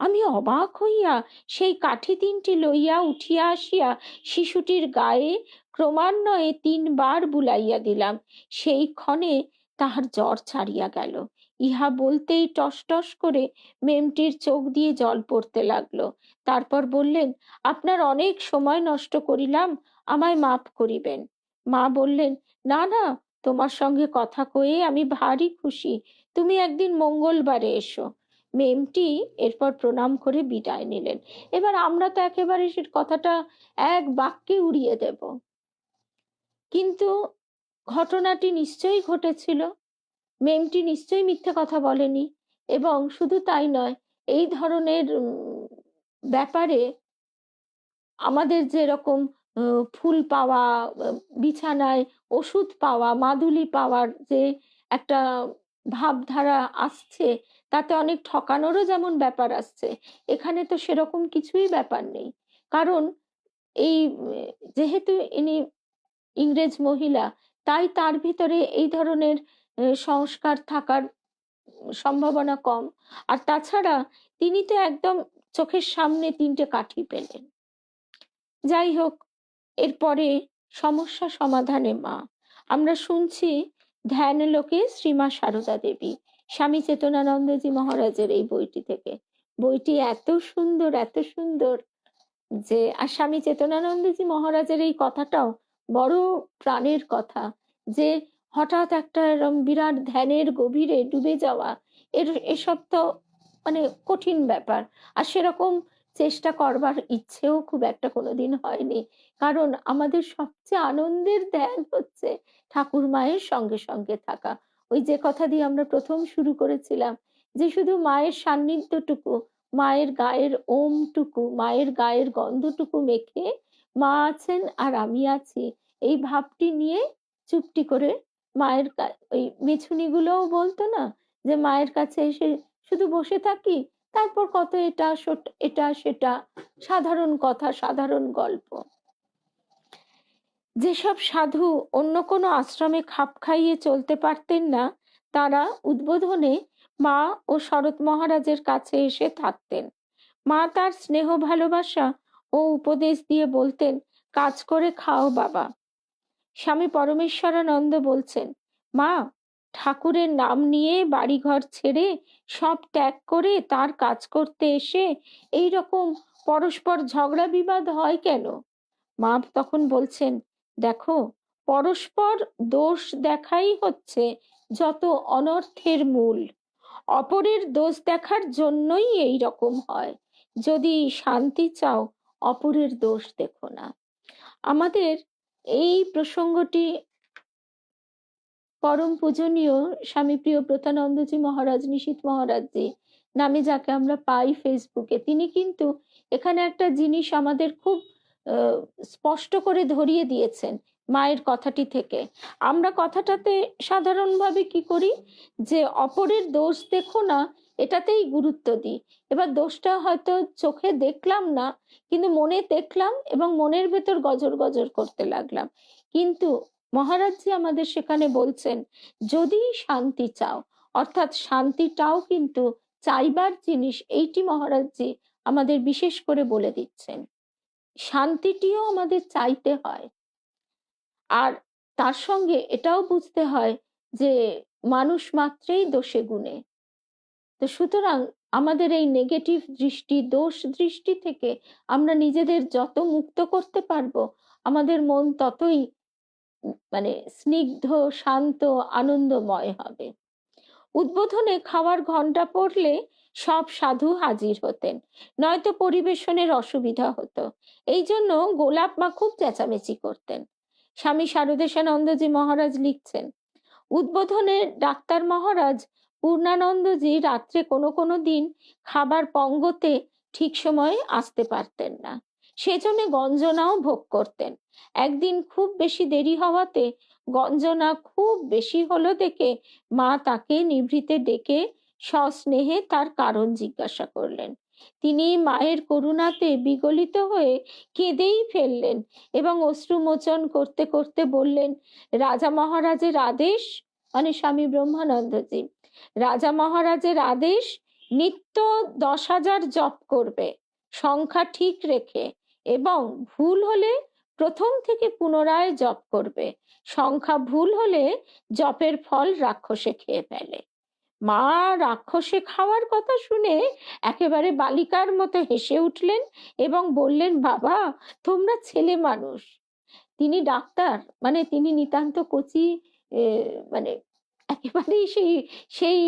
Speaker 1: আমি অবাক হইয়া সেই কাঠি 3টি লইয়া উঠিয়া আসিয়া শিশুটির গায়ে ক্রমান্বয়ে 3বার বুলাইয়া দিলাম। সেই ক্ষণে তাহার জ্বর ছাড়িয়া গেল। ইহা বলতেই টস টস করে মেমটির চোখ দিয়ে জল পড়তে লাগলো। তারপর বললেন, আপনার অনেক সময় নষ্ট করিলাম, আমায় মাফ করিবেন। মা বললেন, না না, তোমার সঙ্গে কথা কয়ে আমি ভারী খুশি। তুমি একদিন মঙ্গলবারে এসো। মেমটি এরপর প্রণাম করে বিদায় নিলেন। এবার আমরা তো একেবারে সে কথাটা এক বাক্যে উড়িয়ে দেব, কিন্তু ঘটনাটি নিশ্চয়ই ঘটেছিল। মেমটি নিশ্চয়ই মিথ্যে কথা বলেনি। এবং শুধু তাই নয়, এই ধরনের ব্যাপারে আমাদের যেরকম ফুল পাওয়া, বিছানায় ওষুধ পাওয়া, মাদুলি পাওয়ার যে একটা ভাবধারা আসছে, তাতে অনেক ঠকানোরও যেমন ব্যাপার আসছে, এখানে তো সেরকম কিছুই ব্যাপার নেই। কারণ এই যেহেতু ইনি ইংরেজ মহিলা, তাই তার ভিতরে এই ধরনের সংস্কার থাকার সম্ভাবনা কম। আর তাছাড়া তিনি তো একদম চোখের সামনে 3টে কাঠি পেলেন। যাই হোক, এরপরে সমস্যা সমাধানে মা। আমরা শুনছি ধ্যান লোকে শ্রীমা সারদা দেবী, স্বামী চেতনানন্দজি মহারাজের এই বইটি থেকে। বইটি এত সুন্দর, এত সুন্দর যে, আর স্বামী চেতনানন্দজি মহারাজের এই কথাটাও বড় প্রাণের কথা, যে হঠাৎ একটা এরম বিরাট ধ্যানের গভীরে ডুবে যাওয়া, এসব তো মানে কঠিন ব্যাপার। আর সেরকম চেষ্টা করবার ইচ্ছেও খুব একটা কোনোদিন হয়নি। কারণ আমাদের সবচেয়ে আনন্দের ধ্যান হচ্ছে ঠাকুর মায়ের সঙ্গে সঙ্গে থাকা। ওই যে কথা দিয়ে আমরা প্রথম শুরু করেছিলাম, যে শুধু মায়ের সান্নিধ্যটুকু, মায়ের গায়ের ওমটুকু, মায়ের গায়ের গন্ধটুকু মেখে মা আছেন আর আমি আছি, এই ভাবটি নিয়ে চুপটি করে মায়ের ওই মেছুনিগুলোও বলতো না, যে মায়ের কাছে এসে শুধু বসে থাকি, তারপর কত এটা সেটা সাধারণ কথা, সাধারণ গল্প। যেসব সাধু অন্য কোনো আশ্রমে খাপ খাইয়ে চলতে পারতেন না, তারা উদ্বোধনে মা ও শরৎ মহারাজের কাছে এসে থাকতেন। মা তার স্নেহ ভালোবাসা ও উপদেশ দিয়ে বলতেন, কাজ করে খাও বাবা। স্বামী পরমেশ্বরানন্দ বলছেন, মা, ঠাকুরের নাম নিয়ে বাড়িঘর ছেড়ে সব ত্যাগ করে তার কাজ করতে এসে এই রকম পরস্পর ঝগড়া বিবাদ হয় কেন? মা তখন বলছেন, দেখো, পরস্পর দোষ দেখাই হচ্ছে যত অনর্থের মূল। অপরের দোষ দেখার জন্যই এই রকম হয়। যদি শান্তি চাও, অপরের দোষ দেখো না। আমাদের এই প্রসঙ্গটি পরম পূজনীয় স্বামী প্রিয়ব্রতানন্দজি মহারাজ, নিশীথ মহারাজজি নামে যাকে আমরা পাই ফেসবুকে, তিনি কিন্তু এখানে একটা জিনিস আমাদের খুব স্পষ্ট করে ধরিয়ে দিয়েছেন মায়ের কথাটি থেকে। আমরা কথাটাতে সাধারণভাবে কি করি, যে অপরের দোষ দেখো না, এটাতেই গুরুত্ব দিই। এবার দোষটা হয়তো চোখে দেখলাম না, কিন্তু মনে দেখলাম এবং মনের ভেতর গজর গজর করতে লাগলাম। কিন্তু মহারাজজি আমাদের সেখানে বলছেন, যদি শান্তি চাও, অর্থাৎ শান্তিটাও কিন্তু চাইবার জিনিস, এইটি মহারাজজি আমাদের বিশেষ করে বলে দিচ্ছেন। শান্তিটিও আমাদের চাইতে হয়। আর তার সঙ্গে এটাও বুঝতে হয় যে মানুষ মাত্রেই দোষে গুণে। তো সুতরাং আমাদের এই নেগেটিভ দৃষ্টি, দোষ দৃষ্টি থেকে আমরা নিজেদের যত মুক্ত করতে পারবো, আমাদের মন ততই মানে স্নিগ্ধ, শান্ত, আনন্দময় হবে। উদ্বোধনে খাওয়ার ঘন্টা পড়লে সব সাধু হাজির হতেন, নয়তো পরিবেশনের অসুবিধা হতো। এই জন্য গোলাপ মা খুব চেঁচামেচি করতেন। স্বামী শারদেশানন্দজি মহারাজ লিখছেন, উদ্বোধনে ডাক্তার মহারাজ পূর্ণানন্দজি রাত্রে কোনো কোনো দিন খাবার পঙ্গতে ঠিক সময়ে আসতে পারতেন না, সেজন্য গঞ্জনাও ভোগ করতেন। একদিন খুব বেশি দেরি হওয়াতে গঞ্জনা খুব বেশি হলো দেখে মা তাকে নিভৃতে ডেকে সস্নেহে তার কারণ জিজ্ঞাসা করলেন। তিনি মায়ের করুণাতে বিগলিত হয়ে কেঁদেই ফেললেন এবং অশ্রুমোচন করতে করতে বললেন, রাজা মহারাজের আদেশ, মানে স্বামী ব্রহ্মানন্দজি, রাজা মহারাজের আদেশ নিত্য 10,000 জপ করবে, সংখ্যা ঠিক রেখে, এবং ভুল হলে প্রথম থেকে পুনরায় জপ করবে। সংখ্যা ভুল হলে জপের ফল রাক্ষসে খেয়ে ফেলে। মা রাক্ষসে খাওয়ার কথা শুনে একেবারে বালিকার মতো হেসে উঠলেন এবং বললেন, বাবা তোমরা ছেলে মানুষ। তিনি ডাক্তার, মানে তিনি নিতান্ত কচি, মানে একেবারেই সেই সেই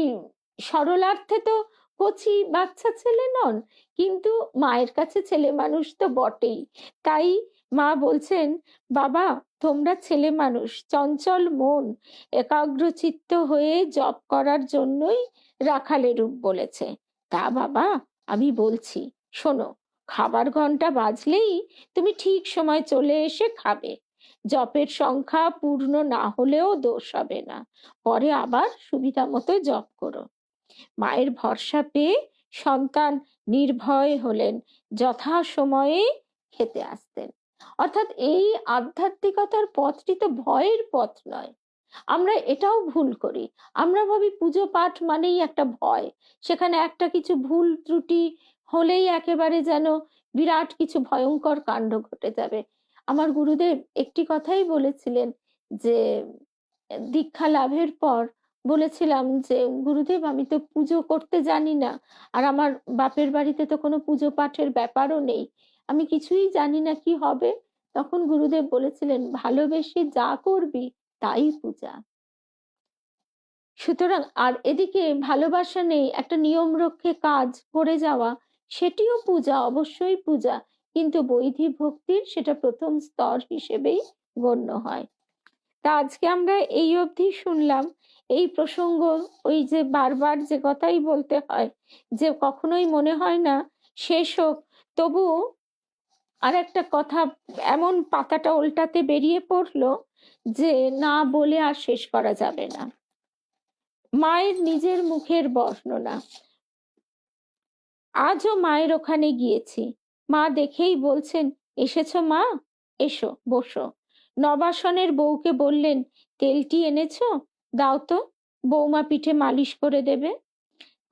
Speaker 1: সরলার্থে তো কচি বাচ্চা ছেলে নন, কিন্তু মায়ের কাছে ছেলে মানুষ তো বটেই। তাই মা বলছেন, বাবা তোমরা ছেলে মানুষ, চঞ্চল মন, একাগ্রচিত্ত হয়ে জপ করার জন্যই রাখালে রূপ বলেছে। তা বাবা আমি বলছি, শোনো, খাবার ঘন্টা বাজলেই তুমি ঠিক সময় চলে এসে খাবে। জপের সংখ্যা পূর্ণ না হলেও দোষ হবে না, পরে আবার সুবিধা মতো জপ করো। মায়ের ভরসা পেয়ে সন্তান নির্ভয় হলেন, যথা সময়ে খেতে আসতেন। অর্থাৎ এই আধ্যাত্মিকতার পথটি তো ভয়ের পথ নয়। আমরা এটাও ভুল করি, আমরা ভাবি পুজো পাঠ মানেই একটা ভয়, সেখানে একটা কিছু ভুল ত্রুটি হলেই একেবারে যেন বিরাট কিছু ভয়ঙ্কর কাণ্ড ঘটে যাবে। আমার গুরুদেব একটি কথাই বলেছিলেন, যে দীক্ষা লাভের পর বলেছিলাম যে, গুরুদেব আমি তো পুজো করতে জানি না, আর আমার বাপের বাড়িতে তো কোনো পুজো পাঠের ব্যাপারও নেই, আমি কিছুই জানি না কি হবে। তখন গুরুদেব বলেছিলেন, ভালোবেসে যা করবি তাই পূজা। সুতরাং আর এদিকে ভালোবাসা নেই, একটা নিয়ম রক্ষে কাজ করে যাওয়া, সেটিও পূজা, অবশ্যই পূজা, কিন্তু বৈধি ভক্তির সেটা প্রথম স্তর হিসেবেই গণ্য হয়। তা আজকে আমরা এই অবধি শুনলাম। এই প্রসঙ্গ, ওই যে বারবার যে কথাই বলতে হয়, যে কখনোই মনে হয় না শেষ হোক, তবু আর একটা কথা এমন পাতাটা উল্টাতে বেরিয়ে পড়লো যে না বলে আর শেষ করা যাবে না। মায়ের নিজের মুখের বর্ণনা। আজও মায়ের ওখানে গিয়েছি, মা দেখেই বলছেন, এসেছো মা, এসো বসো। নবাসনের বউকে বললেন, তেলটি এনেছো, দাও তো, বৌমা পিঠে মালিশ করে দেবে।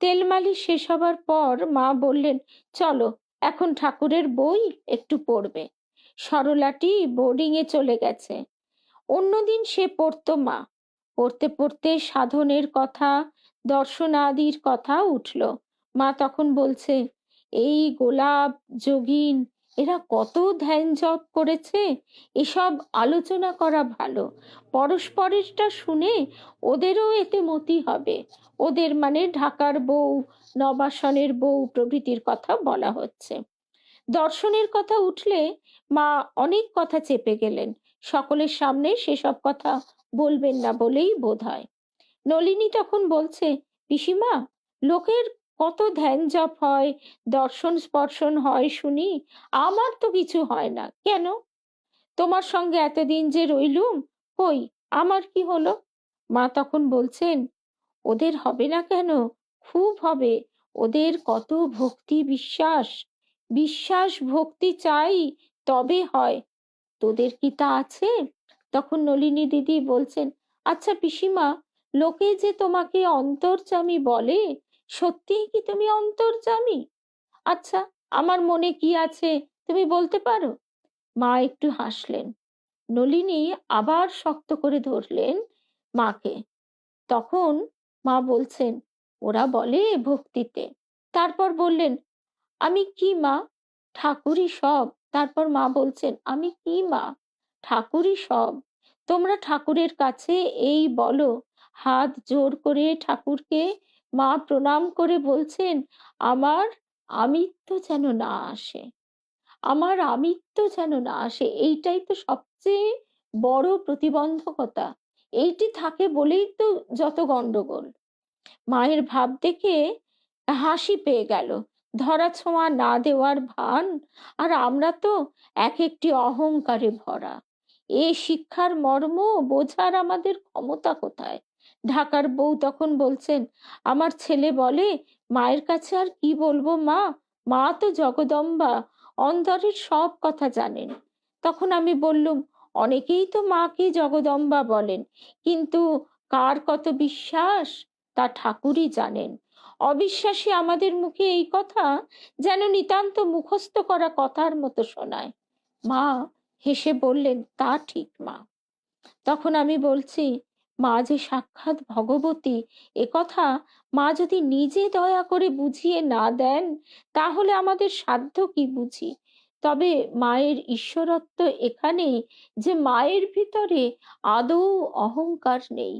Speaker 1: তেল মালিশ শেষ হবার পর মা বললেন, চলো এখন ঠাকুরের বই একটু পড়বে। সরলাটি বোর্ডিং এ চলে গেছে, অন্যদিন সে পড়তো মা। পড়তে পড়তে সাধনের কথা, দর্শনাদির কথা উঠল। মা তখন বলছে, এই গোলাপ, যোগিন, এরা কত ধ্যান জপ করেছে, এসব আলোচনা করা ভালো, পরস্পরেরটা শুনে ওদেরও এতে মতি হবে। ওদের মানে ঢাকার বউ, নবাসনের বউ প্রভৃতির কথা বলা হচ্ছে। দর্শনের কথা উঠলে মা অনেক কথা চেপে গেলেন, সকলের সামনে সেসব কথা বলবেন না বলেই বোধ হয়। নলিনী তখন বলছে, পিসিমা, লোকের কত ধ্যান জপ হয়, দর্শন স্পর্শন হয় শুনি, আমার তো কিছু হয় না। কেন? তোমার সঙ্গে এতদিন যে রইলুম, কই আমার কি হলো? মা তখন বলছেন, ওদের হবে না কেন, খুব হবে। ওদের কত ভক্তি বিশ্বাস, বিশ্বাস ভক্তি চাই, তবে হয়। তোদের কি তা আছে? তখন নলিনী দিদি বলছেন, আচ্ছা পিসিমা, লোকে যে তোমাকে অন্তর্যামী বলে, সত্যিই কি তুমি অন্তর্যামী? আচ্ছা, আমার মনে কি আছে তুমি বলতে পারো? মা একটু হাসলেন। নলিনী আবার শক্ত করে ধরলেন মাকে। তখন মা বলছেন, ওরা বলে ভক্তিতে। তারপর বললেন, আমি কি মা? ঠাকুরই সব। তারপর মা বলছেন, আমি কি মা? ঠাকুরই সব। তোমরা ঠাকুরের কাছে এই বলো। হাত জোর করে ঠাকুরকে মা প্রণাম করে বলছেন, আমার আমিত্ব যেন না আসে, আমার আমিত্ব যেন না আসে। এইটাই তো সবচেয়ে বড় প্রতিবন্ধকতা। এইটি থাকে বলেই তো যত গন্ডগোল। মায়ের ভাব দেখে হাসি পেয়ে গেল। ধরা ছোঁয়া না দেওয়ার ভান, আর আমরা তো এক একটি অহংকারে ভরা। এ শিক্ষার মর্ম বোঝার আমাদের ক্ষমতা কোথায়? ঢাকার বউ তখন বলছেন, আমার ছেলে বলে, মায়ের কাছে আর কি বলবো মা, মা তো জগদম্বা, অন্তরের সব কথা জানেন। তখন আমি বললুম, অনেকেই তো মাকে জগদম্বা বলেন, কিন্তু কার কত বিশ্বাস তা ঠাকুরই জানেন। অবিশ্বাসী আমাদের মুখে এই কথা যেন নিতান্ত মুখস্থ করা কথার মতো শোনায়। মা হেসে বললেন, তা ঠিক মা। তখন আমি বলছি, মা যে সাক্ষাৎ ভগবতী, এ কথা মা যদি নিজে দয়া করে বুঝিয়ে না দেন, তাহলে আমাদের সাধ্য কি বুঝি? তবে মায়ের ঈশ্বরত্ব এখানেই যে মায়ের ভিতরে আদৌ অহংকার নেই,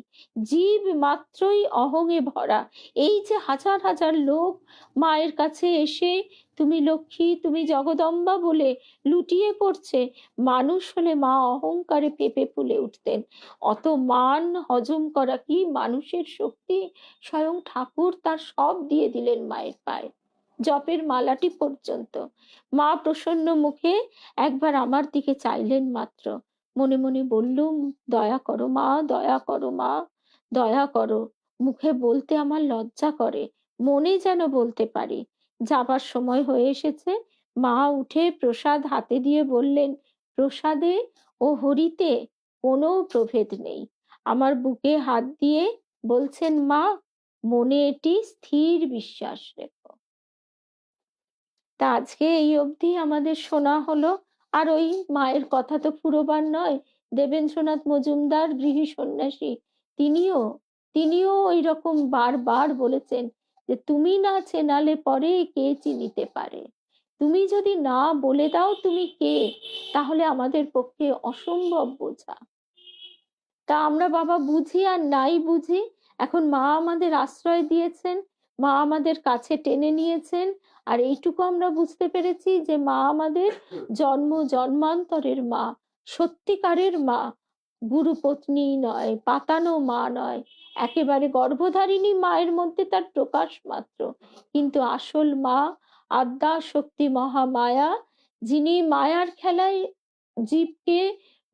Speaker 1: জীব মাত্রই অহংয়ে ভরা। এই যে হাজার হাজার লোক মায়ের কাছে এসে তুমি লক্ষ্মী, তুমি জগদম্বা বলে লুটিয়ে পড়ছে, মানুষ হলে মা অহংকারে পেঁপে ফুলে উঠতেন। অত মান হজম করা কি মানুষের শক্তি? স্বয়ং ঠাকুর তার সব দিয়ে দিলেন মায়ের পায়ে, জপের মালাটি পর্যন্ত। মা প্রসন্ন মুখে একবার আমার দিকে চাইলেন মাত্র। মনে মনে বললুম, দয়া করো মা, দয়া করো মা, দয়া করো। মুখে বলতে আমার লজ্জা করে, মনে যেন বলতে পারি। যাবার সময় হয়ে এসেছে। মা উঠে প্রসাদ হাতে দিয়ে বললেন, প্রসাদে ও হরিতে কোনো প্রভেদ নেই। আমার বুকে হাত দিয়ে বলছেন, মা, মনে এটি স্থির বিশ্বাস রেখো। তা আজকে এই অবধি আমাদের শোনা হলো। আর ওই মায়ের কথা তো ফুরোবার নয়। দেবেন্দ্রনাথ মজুমদার গৃহী সন্ন্যাসী, তিনিও তিনিও ওই রকম বারবার বলেছেন যে, তুমি না চেনালে পরে কে চিনিতে পারে? তুমি যদি না বলে দাও তুমি কে, তাহলে আমাদের পক্ষে অসম্ভব বোঝা। তা আমরা বাবা বুঝি আর নাই বুঝি, এখন মা আমাদের আশ্রয় দিয়েছেন, মা আমাদের কাছে টেনে নিয়েছেন। আর এইটুকু আমরা বুঝতে পেরেছি যে মা আমাদের জন্ম জন্মান্তরের মা, সত্যিকারের মা, গুরুপত্নী নয়, পাতানো মা নয়, একেবারে গর্ভধারিণী মায়ের মধ্যে তার প্রকাশ মাত্র, কিন্তু আসল মা আদ্যা শক্তি মহামায়া, যিনি মায়ার খেলায় জীবকে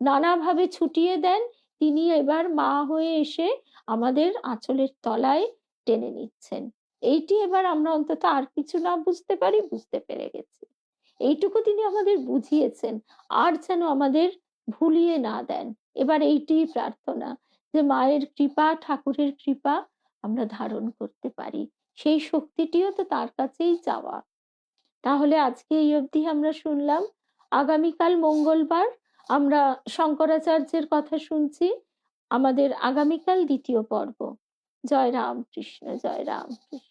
Speaker 1: নানাভাবে ছুটিয়ে দেন, তিনি এবার মা হয়ে এসে আমাদের আঁচলের তলায় টেনে নিচ্ছেন। এইটি এবার আমরা অন্তত আর কিছু না বুঝতে পারি, বুঝতে পেরে গেছি। এইটুকু তিনি আমাদের বুঝিয়েছেন, আর যেন আমাদের ভুলিয়ে না দেন। এবার এইটি প্রার্থনা যে মায়ের কৃপা, ঠাকুরের কৃপা আমরা ধারণ করতে পারি, সেই শক্তিটিও তো তার কাছেই চাওয়া। তাহলে আজকে এই অবধি আমরা শুনলাম। আগামীকাল মঙ্গলবার আমরা শঙ্করাচার্যের কথা শুনছি। আমাদের আগামীকাল দ্বিতীয় পর্ব। জয় রাম কৃষ্ণ, জয় রাম কৃষ্ণ।